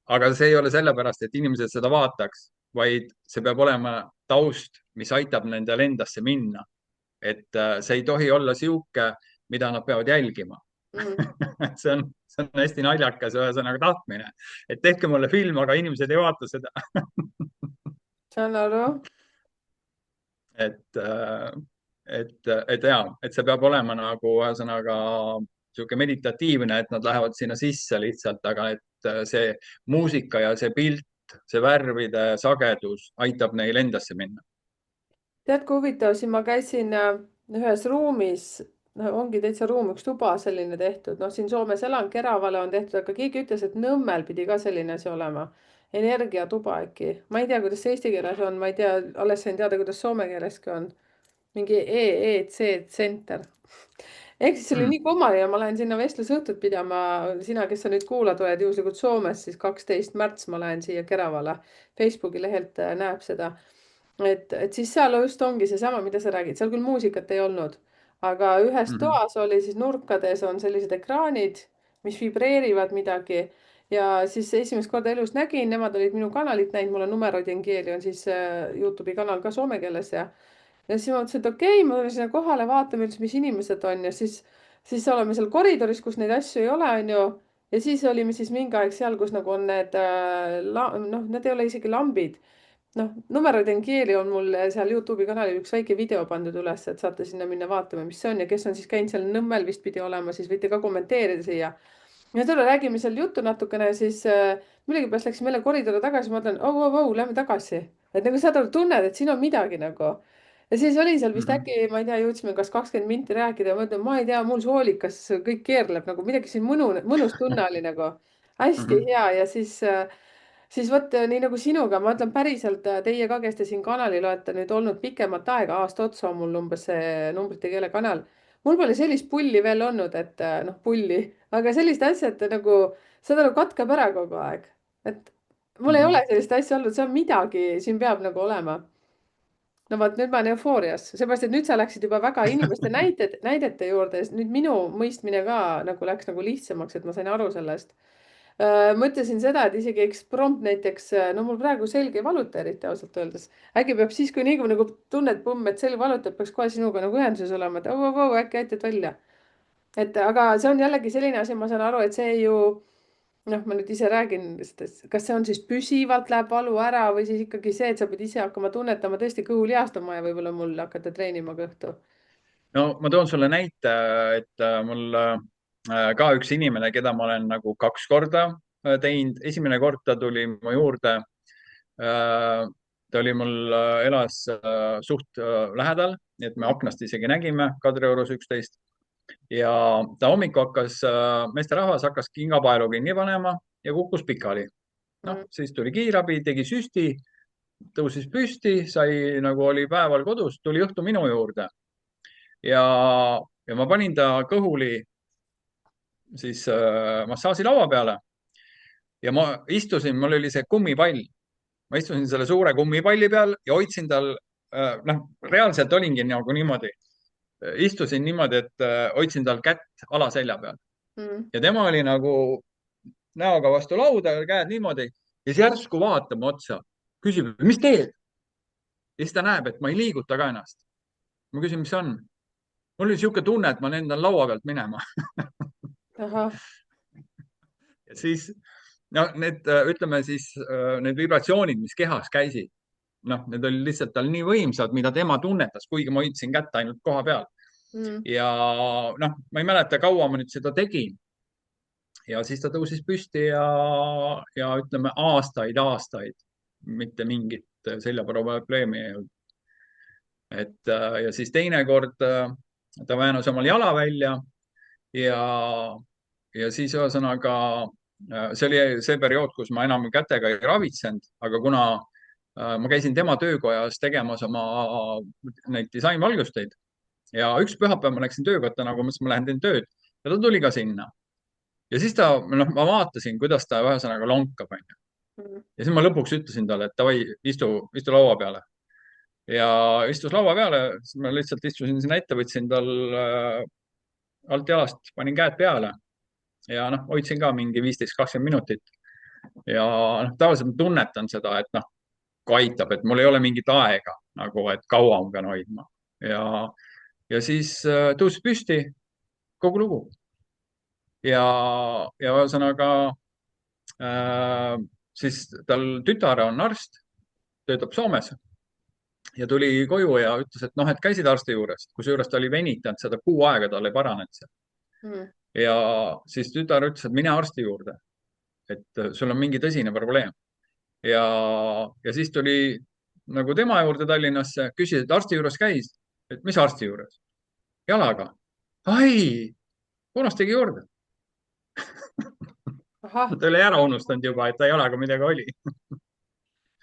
Speaker 2: aga see ei ole sellepärast, et inimesed seda vaataks, vaid see peab olema taust, mis aitab nendel endasse minna. Et see ei tohi olla sihuke, mida nad peavad jälgima
Speaker 1: Mm.
Speaker 2: see on hästi naljakas, ühesõnaga tahtmine, et tehke mulle film, aga inimesed ei vaata seda
Speaker 1: saan aru.
Speaker 2: et, et ja, et see peab olema nagu ühesõnaga sihuke meditatiivne, et nad lähevad sinna sisse lihtsalt, aga et see muusika ja see pilt, see värvide sagedus aitab neil endasse minna.
Speaker 1: tead, kui huvitav, siin ma käisin ühes ruumis, no ongi täitsa ruum, üks tuba selline tehtud, noh, siin Soomes elan, Keravale on tehtud, aga keegi ütles, et Nõmmel pidi ka selline asi olema. energiatuba äkki, ma ei tea, kuidas see eesti keeles on, ma ei tea, alles sain teada, kuidas soome keeleski on. mingi EEC Center. ehk siis see oli
Speaker 2: mm,
Speaker 1: nii kummaline, ma lähen sinna vestlusõhtut pidama, sina, kes sa nüüd kuulad, oled juhuslikult Soomes, siis 12. märts ma lähen siia Keravale. Facebooki lehelt näeb seda. et siis seal just ongi seesama, mida sa räägid, seal küll muusikat ei olnud, aga ühes
Speaker 2: mm,
Speaker 1: toas oli siis nurkades on sellised ekraanid, mis vibreerivad midagi. ja siis esimest korda elus nägin, nemad olid minu kanalit näinud, mul on Numeroid Engeeli on siis Youtube'i kanal ka soome keeles ja siis ma mõtlesin, et okei okay,, ma tulen sinna kohale, vaatame üldse, mis inimesed on ja siis oleme seal koridoris, kus neid asju ei ole, onju. ja siis olime siis mingi aeg seal, kus nagu on need, noh, need ei ole isegi lambid. noh, Numero den Kieli on mul seal Youtube'i kanalil üks väike video pandud üles, et saate sinna minna vaatama, mis see on ja kes on siis käinud seal Nõmmel vist pidi olema, siis võite ka kommenteerida siia. ja tule räägime seal juttu natukene, siis millegipärast läksime jälle koridori tagasi, ma mõtlen, oh, lähme tagasi. et nagu saad aru, tunned, et siin on midagi nagu. ja siis oli seal vist
Speaker 2: mm,
Speaker 1: äkki, ma ei tea, jõudsime kas 20 minti rääkida ja ma ütlen, ma ei tea, mul soolikas kõik keerleb nagu midagi siin mõnus tunne oli nagu. hästi
Speaker 2: mm.
Speaker 1: hea ja siis vot nii nagu sinuga, ma ütlen päriselt teie ka, kes te siin kanalil olete nüüd olnud pikemat aega, aasta otsa on mul umbes see numbrite keele kanal. mul pole sellist pulli veel olnud, et noh, pulli, aga sellist asja, et nagu saad aru, katkeb ära kogu aeg. et mul ei ole
Speaker 2: Mhm.
Speaker 1: sellist asja olnud, see on midagi, siin peab nagu olema. no vot, nüüd ma olen eufoorias, seepärast et nüüd sa läksid juba väga inimeste näidete juurde, sest nüüd minu mõistmine ka nagu läks nagu lihtsamaks, et ma sain aru sellest. Mõtlesin seda, et isegi eksprompt näiteks, no mul praegu selg ei valuta eriti ausalt öeldes. äkki peab siis, kui nii kui nagu tunned, pumm, et selg valutab, peaks kohe sinuga nagu ühenduses olema, et äkki aitad välja. et aga see on jällegi selline asi, ma saan aru, et see ju noh, ma nüüd ise räägin, kas see on siis püsivalt läheb valu ära või siis ikkagi see, et sa pead ise hakkama tunnetama, tõesti kõhulihast on vaja võib-olla mul hakata treenima kõhtu.
Speaker 2: no ma toon sulle näite, et mul ka üks inimene, keda ma olen nagu 2 korda teinud, esimene kord ta tuli mu juurde. ta oli mul, elas suht lähedal, nii et me aknast isegi nägime Kadriorus üksteist. ja ta hommikul hakkas, meesterahvas hakkas kingapaelu kinni panema ja kukkus pikali. noh,
Speaker 1: Mm,
Speaker 2: siis tuli kiirabi, tegi süsti, tõusis püsti, sai nagu oli päeval kodus, tuli õhtul minu juurde ja, ja ma panin ta kõhuli siis massaažilaua peale ja ma istusin, mul oli see kummipall, ma istusin selle suure kummipalli peal ja hoidsin tal, noh, reaalselt olingi nagu niimoodi, istusin niimoodi, et hoidsin tal kätt alaselja peal
Speaker 1: mm.
Speaker 2: ja tema oli nagu näoga vastu lauda, käed niimoodi ja siis järsku vaatab mu otsa, küsib, mis teed? Ja siis ta näeb, et ma ei liiguta ka ennast. ma küsin, mis on? mul oli niisugune tunne, et ma lendan laua pealt minema.
Speaker 1: ahah,
Speaker 2: ja siis no need, ütleme siis need vibratsioonid, mis kehas käisid, noh, need olid lihtsalt tal nii võimsad, mida tema tunnetas, kuigi ma hoidsin kätt ainult koha peal.
Speaker 1: mm,
Speaker 2: ja noh, ma ei mäleta, kaua ma nüüd seda tegin. ja siis ta tõusis püsti ja ütleme aastaid mitte mingit seljaprobleemi ei olnud. ja siis teinekord ta väänus omal jala välja ja, ja siis ühesõnaga see oli see periood, kus ma enam kätega ei ravitsenud, aga kuna ma käisin tema töökojas tegemas oma neid disainvalgusteid ja üks pühapäev ma läksin töökotta, nagu mõtlesin, ma lähen teen tööd ja ta tuli ka sinna. ja siis ta, noh, ma vaatasin, kuidas ta ühesõnaga lonkab, onju.
Speaker 1: mm.
Speaker 2: ja siis ma lõpuks ütlesin talle, et davai, istu laua peale. ja istus laua peale, siis ma lihtsalt istusin sinna ette, võtsin tal alt jalast, panin käed peale ja noh, hoidsin ka mingi 15-20 minutit. ja noh, tavaliselt ma tunnetan seda, et noh, kui aitab, et mul ei ole mingit aega nagu, et kaua ma pean hoidma. ja siis tõusis püsti, kogu lugu. ja ühesõnaga siis tal tütar on arst, töötab Soomes ja tuli koju ja ütles, et noh, et käisid arsti juures, kusjuures ta oli venitanud seda 6 aega, tal ei paranenud see.
Speaker 1: Mm.
Speaker 2: ja siis tütar ütles, et mine arsti juurde, et sul on mingi tõsine probleem. ja, ja siis tuli nagu tema juurde Tallinnasse, küsis, et arsti juures käis, et mis arsti juures? jalaga. ai, unustage juurde.
Speaker 1: ahah,
Speaker 2: ta oli ära unustanud juba, et ta jalaga midagi oli.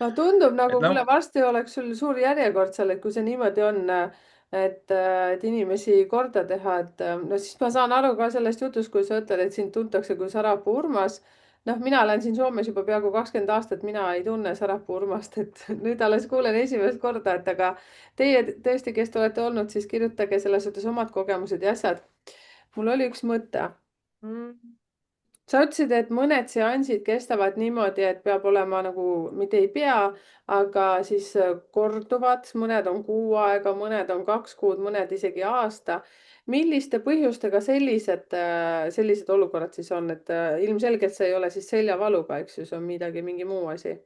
Speaker 1: no tundub
Speaker 2: et
Speaker 1: nagu, kuule,
Speaker 2: noh,
Speaker 1: varsti oleks sul suur järjekord seal, et kui see niimoodi on. et inimesi korda teha, et no siis ma saan aru ka sellest jutust, kui sa ütled, et sind tuntakse kui Sarapuu Urmas. noh, mina olen siin Soomes juba peaaegu 20 aastat, mina ei tunne Sarapuu Urmast, et nüüd alles kuulen esimest korda, et aga teie tõesti, kes te olete olnud, siis kirjutage selles suhtes omad kogemused ja asjad. mul oli üks mõte. Sa ütlesid, et mõned seansid kestavad niimoodi, et peab olema nagu, mitte ei pea, aga siis korduvad, mõned on kuu aega, mõned on 2 kuud, mõned isegi aasta. milliste põhjustega sellised olukorrad siis on, et ilmselgelt see ei ole siis seljavaluga, eks ju, see on midagi, mingi muu asi.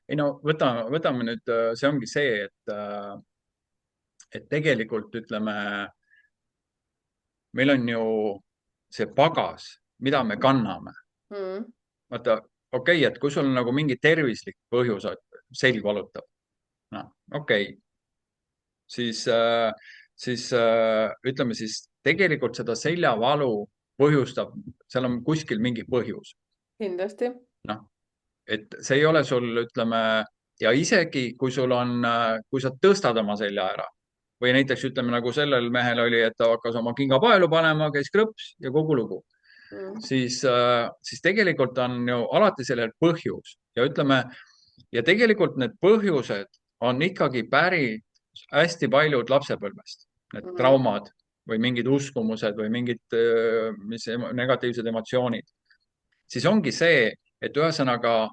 Speaker 2: ei no võtame nüüd, see ongi see, et tegelikult ütleme, meil on ju see pagas, mida me kanname.
Speaker 1: Mm.
Speaker 2: vaata, okei, et kui sul on nagu mingi tervislik põhjus, selg valutab, noh, okei, siis, ütleme siis tegelikult seda seljavalu põhjustab, seal on kuskil mingi põhjus.
Speaker 1: Kindlasti.
Speaker 2: noh, et see ei ole sul, ütleme, ja isegi kui sul on, kui sa tõstad oma selja ära või näiteks ütleme, nagu sellel mehel oli, et ta hakkas oma kinga paelu panema, käis krõps ja kogu lugu,
Speaker 1: Mm.
Speaker 2: siis tegelikult on ju alati sellel põhjus ja ütleme, ja tegelikult need põhjused on ikkagi pärit hästi paljud lapsepõlvest, need
Speaker 1: Mm.
Speaker 2: traumad või mingid uskumused või mingid, mis negatiivsed emotsioonid. siis ongi see, et ühesõnaga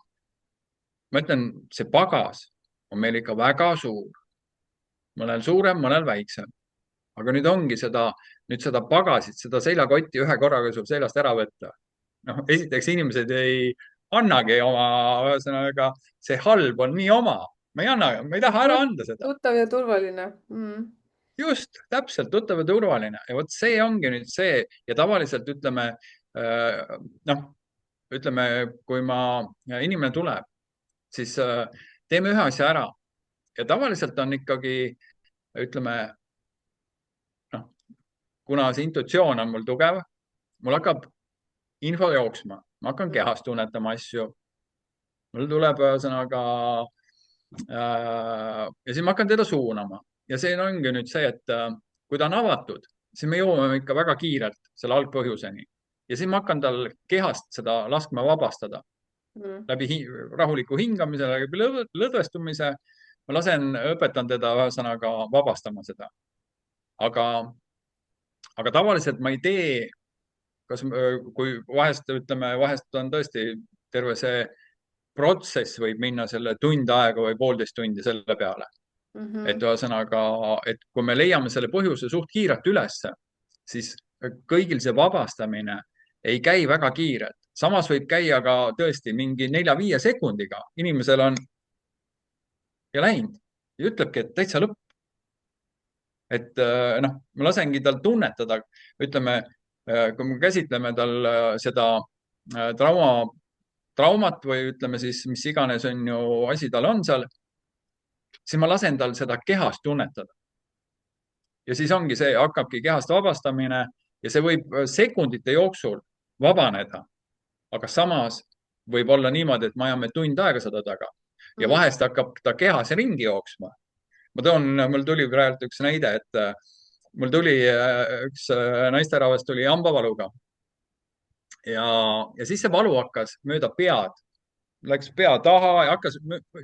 Speaker 2: ma ütlen, see pagas on meil ikka väga suur, mõnel suurem, mõnel väiksem. aga nüüd ongi seda pagasit, seda seljakotti ühe korraga sul seljast ära võtta. noh, esiteks inimesed ei annagi oma, ühesõnaga see halb on nii oma, me ei anna, me ei taha ära anda seda.
Speaker 1: tuttav ja turvaline. Mm.
Speaker 2: just, täpselt, tuttav ja turvaline ja vot see ongi nüüd see ja tavaliselt ütleme, noh, ütleme, kui inimene tuleb, siis teeme ühe asja ära ja tavaliselt on ikkagi, ütleme, noh, kuna see intuitsioon on mul tugev, mul hakkab info jooksma, ma hakkan kehas tunnetama asju. mul tuleb ühesõnaga ja siis ma hakkan teda suunama ja see ongi nüüd see, et kui ta on avatud, siis me jõuame ikka väga kiirelt selle algpõhjuseni ja siis ma hakkan tal kehast seda laskma vabastada
Speaker 1: Mm.
Speaker 2: läbi rahuliku hingamise, läbi lõdvestumise. ma õpetan teda ühesõnaga vabastama seda. aga, aga tavaliselt ma ei tee, kui vahest ütleme, vahest on tõesti terve see protsess võib minna selle tund aega või 1,5 tundi selle peale. et
Speaker 1: Mhm.
Speaker 2: ühesõnaga, et kui me leiame selle põhjuse suht kiirelt ülesse, siis kõigil see vabastamine ei käi väga kiirelt. samas võib käia ka tõesti mingi 4-5 sekundiga, inimesel on ja läinud ja ütlebki, et täitsa lõpp. et noh, ma lasengi tal tunnetada, ütleme, kui me käsitleme tal seda traumat või ütleme siis, mis iganes on ju asi tal on seal, siis ma lasen tal seda kehas tunnetada. ja siis ongi see, hakkabki kehast vabastamine ja see võib sekundite jooksul vabaneda. aga samas võib olla niimoodi, et me ajame tund aega seda taga ja
Speaker 1: Mm.
Speaker 2: vahest hakkab ta kehas ringi jooksma. mul tuli praegu üks näide, et mul tuli üks naisterahvas tuli hambavaluga ja, ja siis see valu hakkas mööda pead, läks pea taha ja hakkas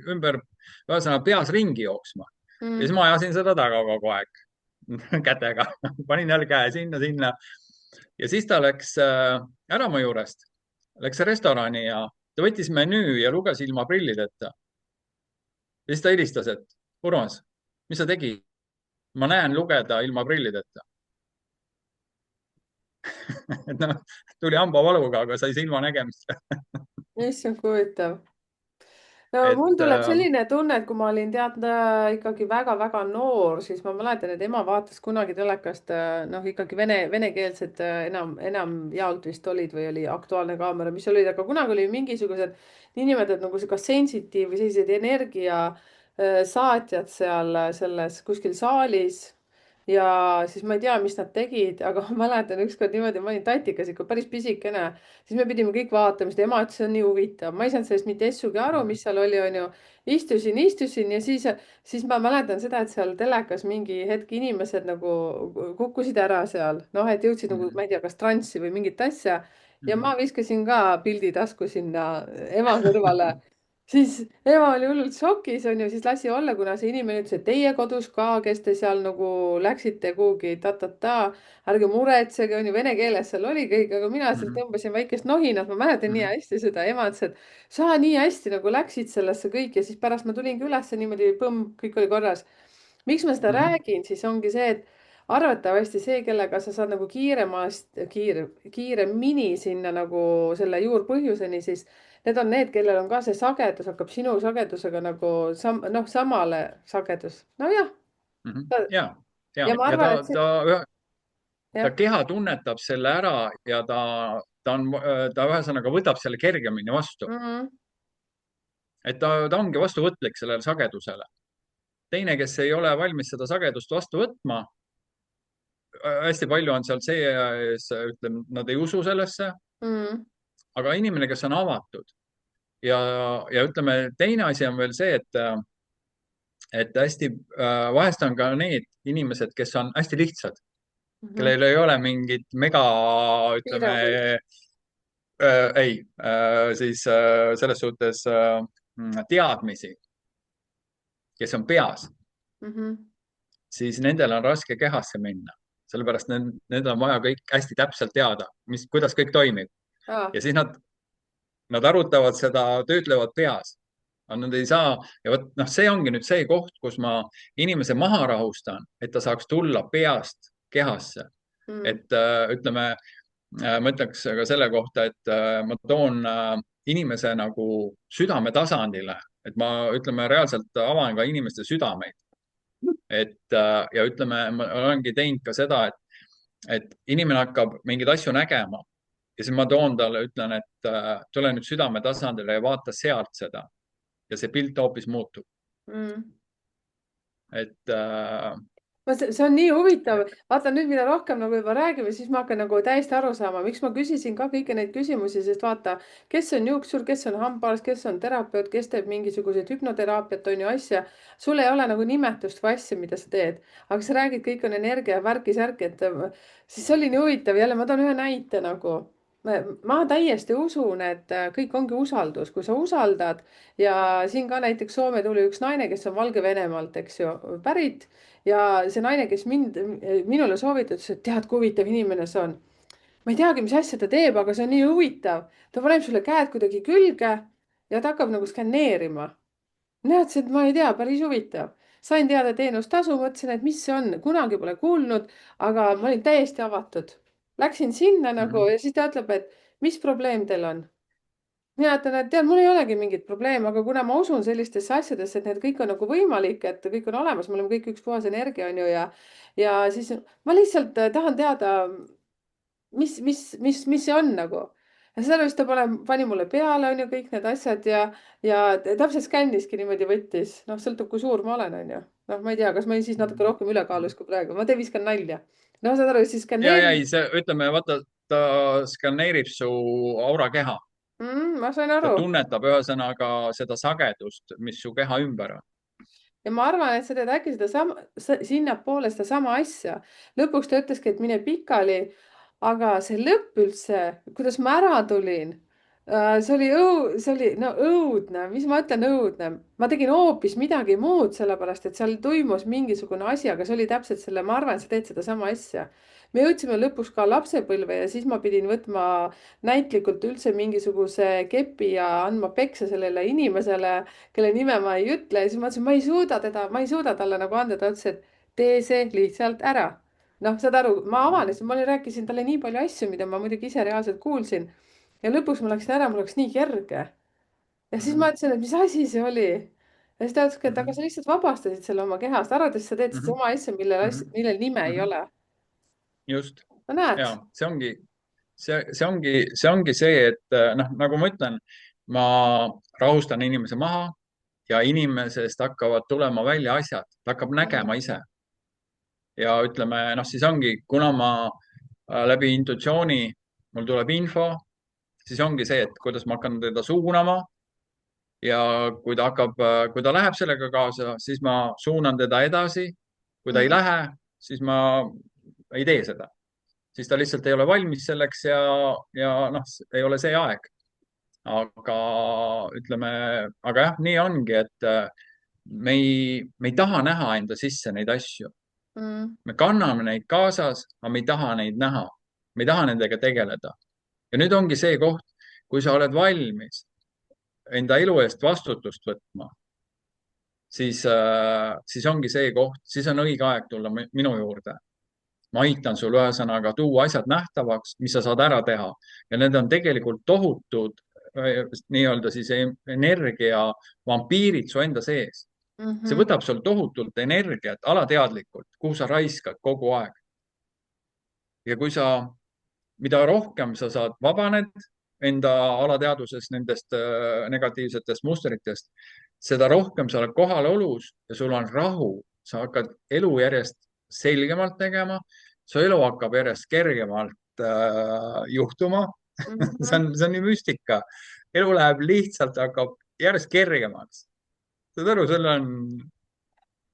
Speaker 2: ümber, ühesõnaga peas ringi jooksma. ja siis
Speaker 1: Mm.
Speaker 2: ma ajasin seda taga kogu aeg kätega, panin jälle käe sinna-sinna ja siis ta läks ära mu juurest, läks restorani ja ta võttis menüü ja luges ilma prillideta. ja siis ta helistas, et Urmas, mis sa tegid? ma näen lugeda ilma prillideta. et noh, tuli hambavaluga, aga sai silmanägemist.
Speaker 1: issand, kui huvitav. no mul
Speaker 2: et
Speaker 1: tuleb selline tunne, et kui ma olin tead ikkagi väga-väga noor, siis ma mäletan, et ema vaatas kunagi telekast noh, ikkagi venekeelsed enam jaolt vist olid või oli Aktuaalne Kaamera, mis olid, aga kunagi oli mingisugused niinimetatud nagu ka sensitiiv või sellised energia saatjad seal selles kuskil saalis. ja siis ma ei tea, mis nad tegid, aga ma mäletan ükskord niimoodi, ma olin tatikas ikka päris pisikene, siis me pidime kõik vaatama seda, ema ütles, see on nii huvitav, ma ei saanud sellest mitte essugi aru, mis seal oli, onju. istusin ja siis ma mäletan seda, et seal telekas mingi hetk inimesed nagu kukkusid ära seal, noh, et jõudsid nagu, ma ei tea, kas transsi või mingit asja. ja ma viskasin ka pildi tasku sinna ema kõrvale. Siis ema oli hullult šokis, onju, siis lasi olla, kuna see inimene ütles, et teie kodus ka, kes te seal nagu läksite kuhugi ta-ta-ta, ärge muretsege, onju, vene keeles seal oli kõik, aga mina seal tõmbasin väikest nohinat, ma mäletan nii hästi seda, ema ütles, et sa nii hästi nagu läksid sellesse kõik ja siis pärast ma tulingi ülesse niimoodi, põmm, kõik oli korras. Miks ma seda räägin, siis ongi see, et arvatavasti see, kellega sa saad nagu kiiremini sinna nagu selle juurpõhjuseni, siis need on need, kellel on ka see sagedus hakkab sinu sagedusega nagu noh, samale sagedus. nojah.
Speaker 2: ja,
Speaker 1: ja
Speaker 2: ja,
Speaker 1: ma
Speaker 2: ja
Speaker 1: arvan, et see,
Speaker 2: ta
Speaker 1: jah.
Speaker 2: keha tunnetab selle ära ja ta ühesõnaga võtab selle kergemini vastu.
Speaker 1: Mhm,
Speaker 2: Et ta ongi vastuvõtlik sellele sagedusele. Teine, kes ei ole valmis seda sagedust vastu võtma, hästi palju on seal sees, ütleme, nad ei usu sellesse,
Speaker 1: mhm,
Speaker 2: aga inimene, kes on avatud ja, ja ütleme, teine asi on veel see, et hästi vahest on ka need inimesed, kes on hästi lihtsad,
Speaker 1: mhm.
Speaker 2: kellel ei ole mingit mega, ütleme
Speaker 1: piiranguid.
Speaker 2: ei, siis selles suhtes teadmisi, kes on peas,
Speaker 1: Mhm.
Speaker 2: siis nendel on raske kehasse minna, sellepärast need on vaja kõik hästi täpselt teada, kuidas kõik toimib
Speaker 1: Aa.
Speaker 2: ja siis nad arutavad seda, töötlevad peas. aga nad ei saa ja vot noh, see ongi nüüd see koht, kus ma inimese maha rahustan, et ta saaks tulla peast kehasse.
Speaker 1: Mhm.
Speaker 2: Et ütleme, ma ütleks ka selle kohta, et ma toon inimese nagu südame tasandile, et ma ütleme reaalselt avan ka inimeste südameid. Et ja ütleme, ma olengi teinud ka seda, et inimene hakkab mingeid asju nägema ja siis ma toon talle, ütlen, et tule nüüd südame tasandile ja vaata sealt seda ja see pilt hoopis muutub.
Speaker 1: Mhm.
Speaker 2: Et
Speaker 1: See on nii huvitav, vaata nüüd, mida rohkem nagu juba räägime, siis ma hakkan nagu täiesti aru saama, miks ma küsisin ka kõiki neid küsimusi, sest vaata, kes on juuksur, kes on hambaarst, kes on terapeut, kes teeb mingisuguseid hüpnoteraapiat, on ju asja. sul ei ole nagu nimetust või asja, mida sa teed, aga sa räägid, kõik on energia, värki-särki, et siis see oli nii huvitav, jälle ma toon ühe näite nagu. ma täiesti usun, et kõik ongi usaldus, kui sa usaldad ja siin ka näiteks Soome tuli üks naine, kes on Valgevenemaalt, eks ju, pärit ja see naine, kes minule soovitas, et tead, kui huvitav inimene see on. ma ei teagi, mis asja ta teeb, aga see on nii huvitav. ta paneb sulle käed kuidagi külge ja ta hakkab nagu skaneerima. näed, see, ma ei tea, päris huvitav. sain teada teenustasu, mõtlesin, et mis see on, kunagi pole kuulnud, aga ma olin täiesti avatud. Läksin sinna nagu
Speaker 2: mhm,
Speaker 1: ja siis ta ütleb, et mis probleem teil on. mina ütlen, et tead, mul ei olegi mingit probleemi, aga kuna ma usun sellistesse asjadesse, et need kõik on nagu võimalik, et kõik on olemas, me oleme kõik üks puhas energia, on ju, ja siis ma lihtsalt tahan teada, mis see on nagu. ja seda vist ta pani mulle peale, on ju, kõik need asjad ja täpselt skänniski niimoodi võttis, noh, sõltub, kui suur ma olen, on ju. noh, ma ei tea, kas ma olin siis natuke rohkem ülekaalus kui praegu, ma viskan nalja. no saad aru, siis
Speaker 2: ja
Speaker 1: skaneerin
Speaker 2: ei, see, ütleme, vaata, ta skaneerib su aurakeha,
Speaker 1: ma sain
Speaker 2: ta
Speaker 1: aru.
Speaker 2: tunnetab ühesõnaga seda sagedust, mis su keha ümber on.
Speaker 1: ja ma arvan, et sa teed äkki sedasama, sinnapoole sedasama asja. lõpuks ta ütleski, et mine pikali, aga see lõpp üldse, kuidas ma ära tulin, see oli see oli no õudne, mis ma ütlen, õudne. ma tegin hoopis midagi muud, sellepärast et seal toimus mingisugune asi, aga see oli täpselt selle, ma arvan, et sa teed sedasama asja. me jõudsime lõpuks ka lapsepõlve ja siis ma pidin võtma näitlikult üldse mingisuguse kepi ja andma peksa sellele inimesele, kelle nime ma ei ütle ja siis ma ütlesin, ma ei suuda teda, ma ei suuda talle nagu anda, ta ütles, et tee see lihtsalt ära. noh, saad aru, ma avanesin, ma rääkisin talle nii palju asju, mida ma muidugi ise reaalselt kuulsin. ja lõpuks ma läksin ära, mul läks nii kerge. ja siis ma
Speaker 2: Mhm,
Speaker 1: ütlesin, et mis asi see oli. ja siis ta ütles, et aga
Speaker 2: mhm,
Speaker 1: sa lihtsalt vabastasid selle oma kehast, arvates sa teed
Speaker 2: mhm,
Speaker 1: sedasama asja, millel nime ei
Speaker 2: mhm.
Speaker 1: ole.
Speaker 2: just,
Speaker 1: no näed.
Speaker 2: ja see ongi see, et noh, nagu ma ütlen, ma rahustan inimese maha ja inimesest hakkavad tulema välja asjad, ta hakkab nägema ise. ja ütleme, noh, siis ongi, kuna ma läbi intuitsiooni mul tuleb info, siis ongi see, et kuidas ma hakkan teda suunama ja kui ta läheb sellega kaasa, siis ma suunan teda edasi. kui ta ei
Speaker 1: mm,
Speaker 2: lähe, siis ma ei tee seda, siis ta lihtsalt ei ole valmis selleks ja noh, ei ole see aeg. aga ütleme, aga jah, nii ongi, et me ei taha näha enda sisse neid asju.
Speaker 1: mm,
Speaker 2: Me kanname neid kaasas, aga me ei taha neid näha. Me ei taha nendega tegeleda. Ja nüüd ongi see koht, kui sa oled valmis enda elu eest vastutust võtma, siis ongi see koht, siis on õige aeg tulla minu juurde. Ma aitan sul ühesõnaga tuua asjad nähtavaks, mis sa saad ära teha. Ja need on tegelikult tohutud nii-öelda siis energia vampiirid su enda sees. See
Speaker 1: mhm,
Speaker 2: võtab sul tohutult energiat alateadlikult, kuhu sa raiskad kogu aeg. Ja mida rohkem sa saad, vabaned enda alateadvuses nendest negatiivsetest mustritest, seda rohkem sa oled kohalolus ja sul on rahu. Sa hakkad elu järjest selgemalt tegema, su elu hakkab järjest kergemalt juhtuma.
Speaker 1: mhm.
Speaker 2: See on nii müstika. elu läheb lihtsalt, hakkab järjest kergemaks. saad aru,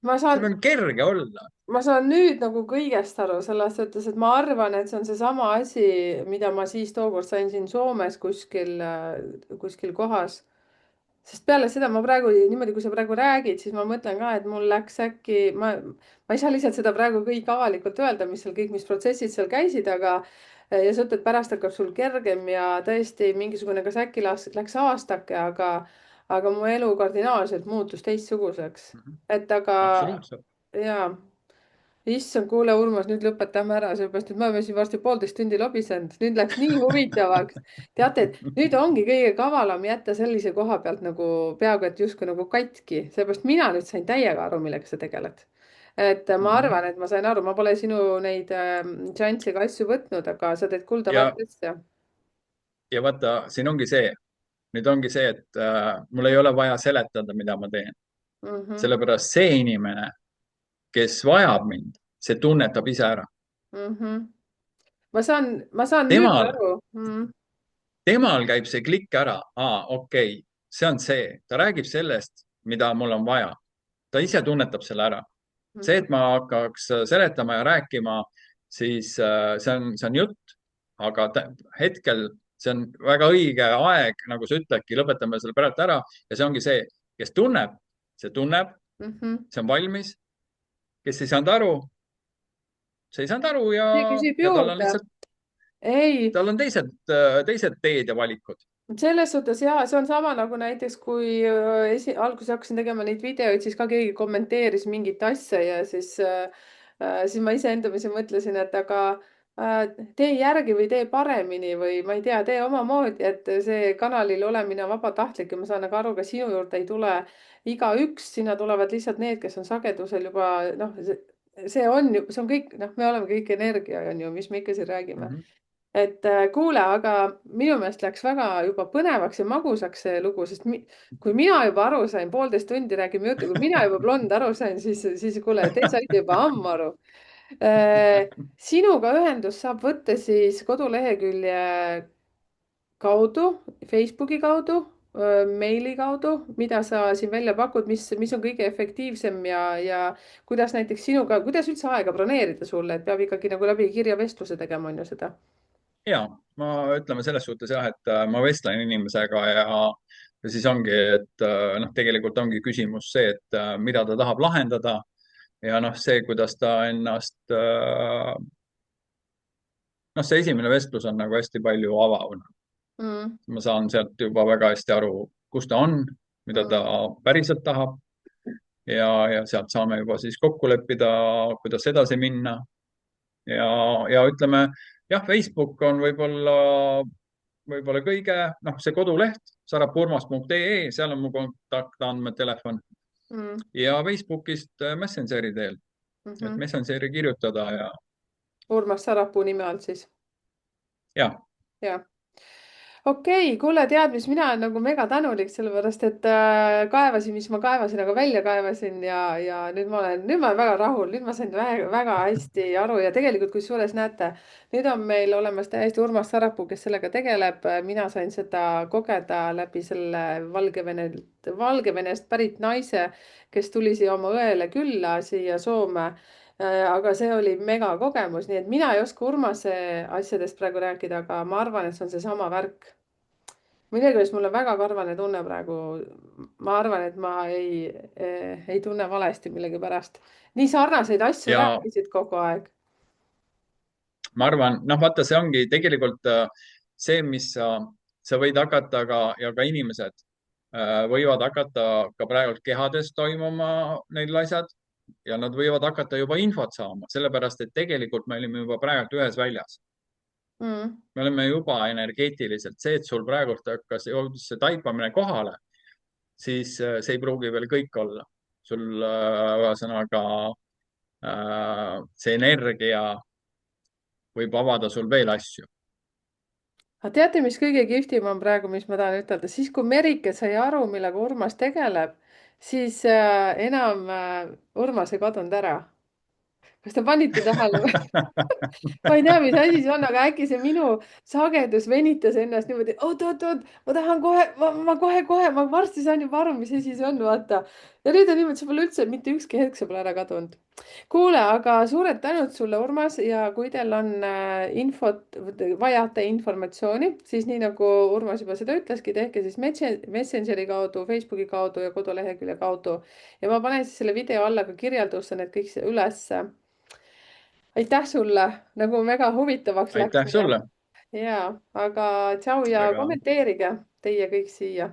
Speaker 1: ma
Speaker 2: sul
Speaker 1: saan,
Speaker 2: on kerge olla.
Speaker 1: ma saan nüüd nagu kõigest aru, selles suhtes, et ma arvan, et see on seesama asi, mida ma siis tookord sain siin Soomes kuskil kohas. sest peale seda ma praegu niimoodi, kui sa praegu räägid, siis ma mõtlen ka, et mul läks äkki, ma ei saa lihtsalt seda praegu kõik avalikult öelda, mis seal kõik, mis protsessid seal käisid, aga ja sa ütled, pärast hakkab sul kergem ja tõesti mingisugune, kas äkki läks aastake, aga mu elu kardinaalselt muutus teistsuguseks. et aga
Speaker 2: Absoluutselt.
Speaker 1: jaa, issand, kuule, Urmas, nüüd lõpetame ära, sellepärast et me oleme siin varsti 1,5 tundi lobisenud, nüüd läks nii huvitavaks. teate, et nüüd ongi kõige kavalam jätta sellise koha pealt nagu peaaegu et justkui nagu katki, sellepärast mina nüüd sain täiega aru, millega sa tegeled. et ma arvan, et ma sain aru, ma pole sinu neid šansse ega asju võtnud, aga sa teed
Speaker 2: ja,
Speaker 1: kuldaväärt asja.
Speaker 2: ja vaata, siin ongi see, nüüd ongi see, et mul ei ole vaja seletada, mida ma teen,
Speaker 1: mm.
Speaker 2: sellepärast see inimene, kes vajab mind, see tunnetab ise ära.
Speaker 1: Mm -hmm. ma saan nüüd
Speaker 2: temal,
Speaker 1: aru mm.
Speaker 2: temal käib see klikk ära, okei, see on see, ta räägib sellest, mida mul on vaja. Ta ise tunnetab selle ära. see,
Speaker 1: -hmm.
Speaker 2: et ma hakkaks seletama ja rääkima, siis see on jutt, aga hetkel see on väga õige aeg, nagu sa ütledki, lõpetame selle pärast ära ja see ongi see, kes tunneb, see tunneb,
Speaker 1: Mm -hmm.
Speaker 2: see on valmis, kes ei saanud aru, see ei saanud aru
Speaker 1: see küsib
Speaker 2: ja tal on
Speaker 1: juurde.
Speaker 2: lihtsalt,
Speaker 1: ei,
Speaker 2: tal on teised teed ja valikud.
Speaker 1: selles suhtes jaa, see on sama nagu näiteks, kui alguses hakkasin tegema neid videoid, siis ka keegi kommenteeris mingit asja ja siis ma iseendamisi mõtlesin, et aga tee järgi või tee paremini või ma ei tea, tee omamoodi, et see kanalil olemine on vabatahtlik ja ma saan nagu aru, ka sinu juurde ei tule igaüks, sinna tulevad lihtsalt need, kes on sagedusel juba noh, see on kõik, noh, me oleme kõik energia, on ju, mis me ikka siin räägime.
Speaker 2: Mhm.
Speaker 1: et kuule, aga minu meelest läks väga juba põnevaks ja magusaks see lugu, sest kui mina juba aru sain, 1,5 tundi räägime juttu, kui mina juba blond aru sain, siis kuule, te saite juba ammu aru. sinuga ühendust saab võtta siis kodulehekülje kaudu, Facebooki kaudu, meili kaudu, mida sa siin välja pakud, mis on kõige efektiivsem ja kuidas näiteks sinuga, kuidas üldse aega broneerida sulle, et peab ikkagi nagu läbi kirjavestluse tegema, on ju seda.
Speaker 2: ja ma ütleme selles suhtes jah, et ma vestlen inimesega ja siis ongi, et noh, tegelikult ongi küsimus see, et mida ta tahab lahendada ja noh, see, kuidas ta ennast noh, see esimene vestlus on nagu hästi palju avav.
Speaker 1: Mm,
Speaker 2: Ma saan sealt juba väga hästi aru, kus ta on, mida ta
Speaker 1: mm,
Speaker 2: päriselt tahab ja sealt saame juba siis kokku leppida, kuidas edasi minna. ja ütleme jah, Facebook on võib-olla kõige, noh, see koduleht sarapurmas.ee, seal on mu kontaktandmed, telefon
Speaker 1: mm,
Speaker 2: ja Facebookist Messengeri teel, et
Speaker 1: mhm.
Speaker 2: Messengeri kirjutada
Speaker 1: Urmas Sarapuu nime all siis,
Speaker 2: ja
Speaker 1: jah. okei, kuule, tead, mis mina olen nagu mega tänulik, sellepärast et kaevasin, mis ma kaevasin, aga välja kaevasin ja nüüd ma olen väga rahul, nüüd ma sain väga, väga hästi aru ja tegelikult, kusjuures näete, nüüd on meil olemas täiesti Urmas Sarapuu, kes sellega tegeleb. mina sain seda kogeda läbi selle Valgevenest pärit naise, kes tuli siia oma õele külla siia Soome. aga see oli megakogemus, nii et mina ei oska Urmase asjadest praegu rääkida, aga ma arvan, et see on seesama värk. millegipärast mul on väga karvane tunne praegu. ma arvan, et ma ei tunne valesti millegipärast. nii sarnaseid asju
Speaker 2: ja
Speaker 1: rääkisid kogu aeg.
Speaker 2: ma arvan, noh, vaata, see ongi tegelikult see, mis sa võid hakata ka inimesed võivad hakata ka praegu kehades toimuma neil asjad ja nad võivad hakata juba infot saama, sellepärast et tegelikult me olime juba praegu ühes väljas.
Speaker 1: Mm.
Speaker 2: Me oleme juba energeetiliselt, see, et sul praegult hakkas, jõudis see taipamine kohale, siis see ei pruugi veel kõik olla. sul ühesõnaga see energia võib avada sul veel asju.
Speaker 1: aga teate, mis kõige kihvtim on praegu, mis ma tahan ütelda, siis kui Merike sai aru, millega Urmas tegeleb, siis enam Urmas ei kadunud ära. kas te panite tähele? ma ei tea, mis asi see on, aga äkki see minu sagedus venitas ennast niimoodi, oot-oot-oot, ma tahan kohe, ma kohe-kohe, ma varsti saan juba aru, mis asi see on, vaata. ja nüüd on niimoodi, see pole üldse mitte ükski hetk see pole ära kadunud. kuule, aga suured tänud sulle, Urmas, ja kui teil on vajate informatsiooni, siis nii nagu Urmas juba seda ütleski, tehke siis Messengeri kaudu, Facebooki kaudu ja kodulehekülje kaudu. ja ma panen siis selle video alla ka kirjeldusse need kõik ülesse. aitäh sulle, nagu mega huvitavaks läks
Speaker 2: aitäh
Speaker 1: meie.
Speaker 2: sulle,
Speaker 1: Ja, aga tšau ja
Speaker 2: väga
Speaker 1: kommenteerige teie kõik siia.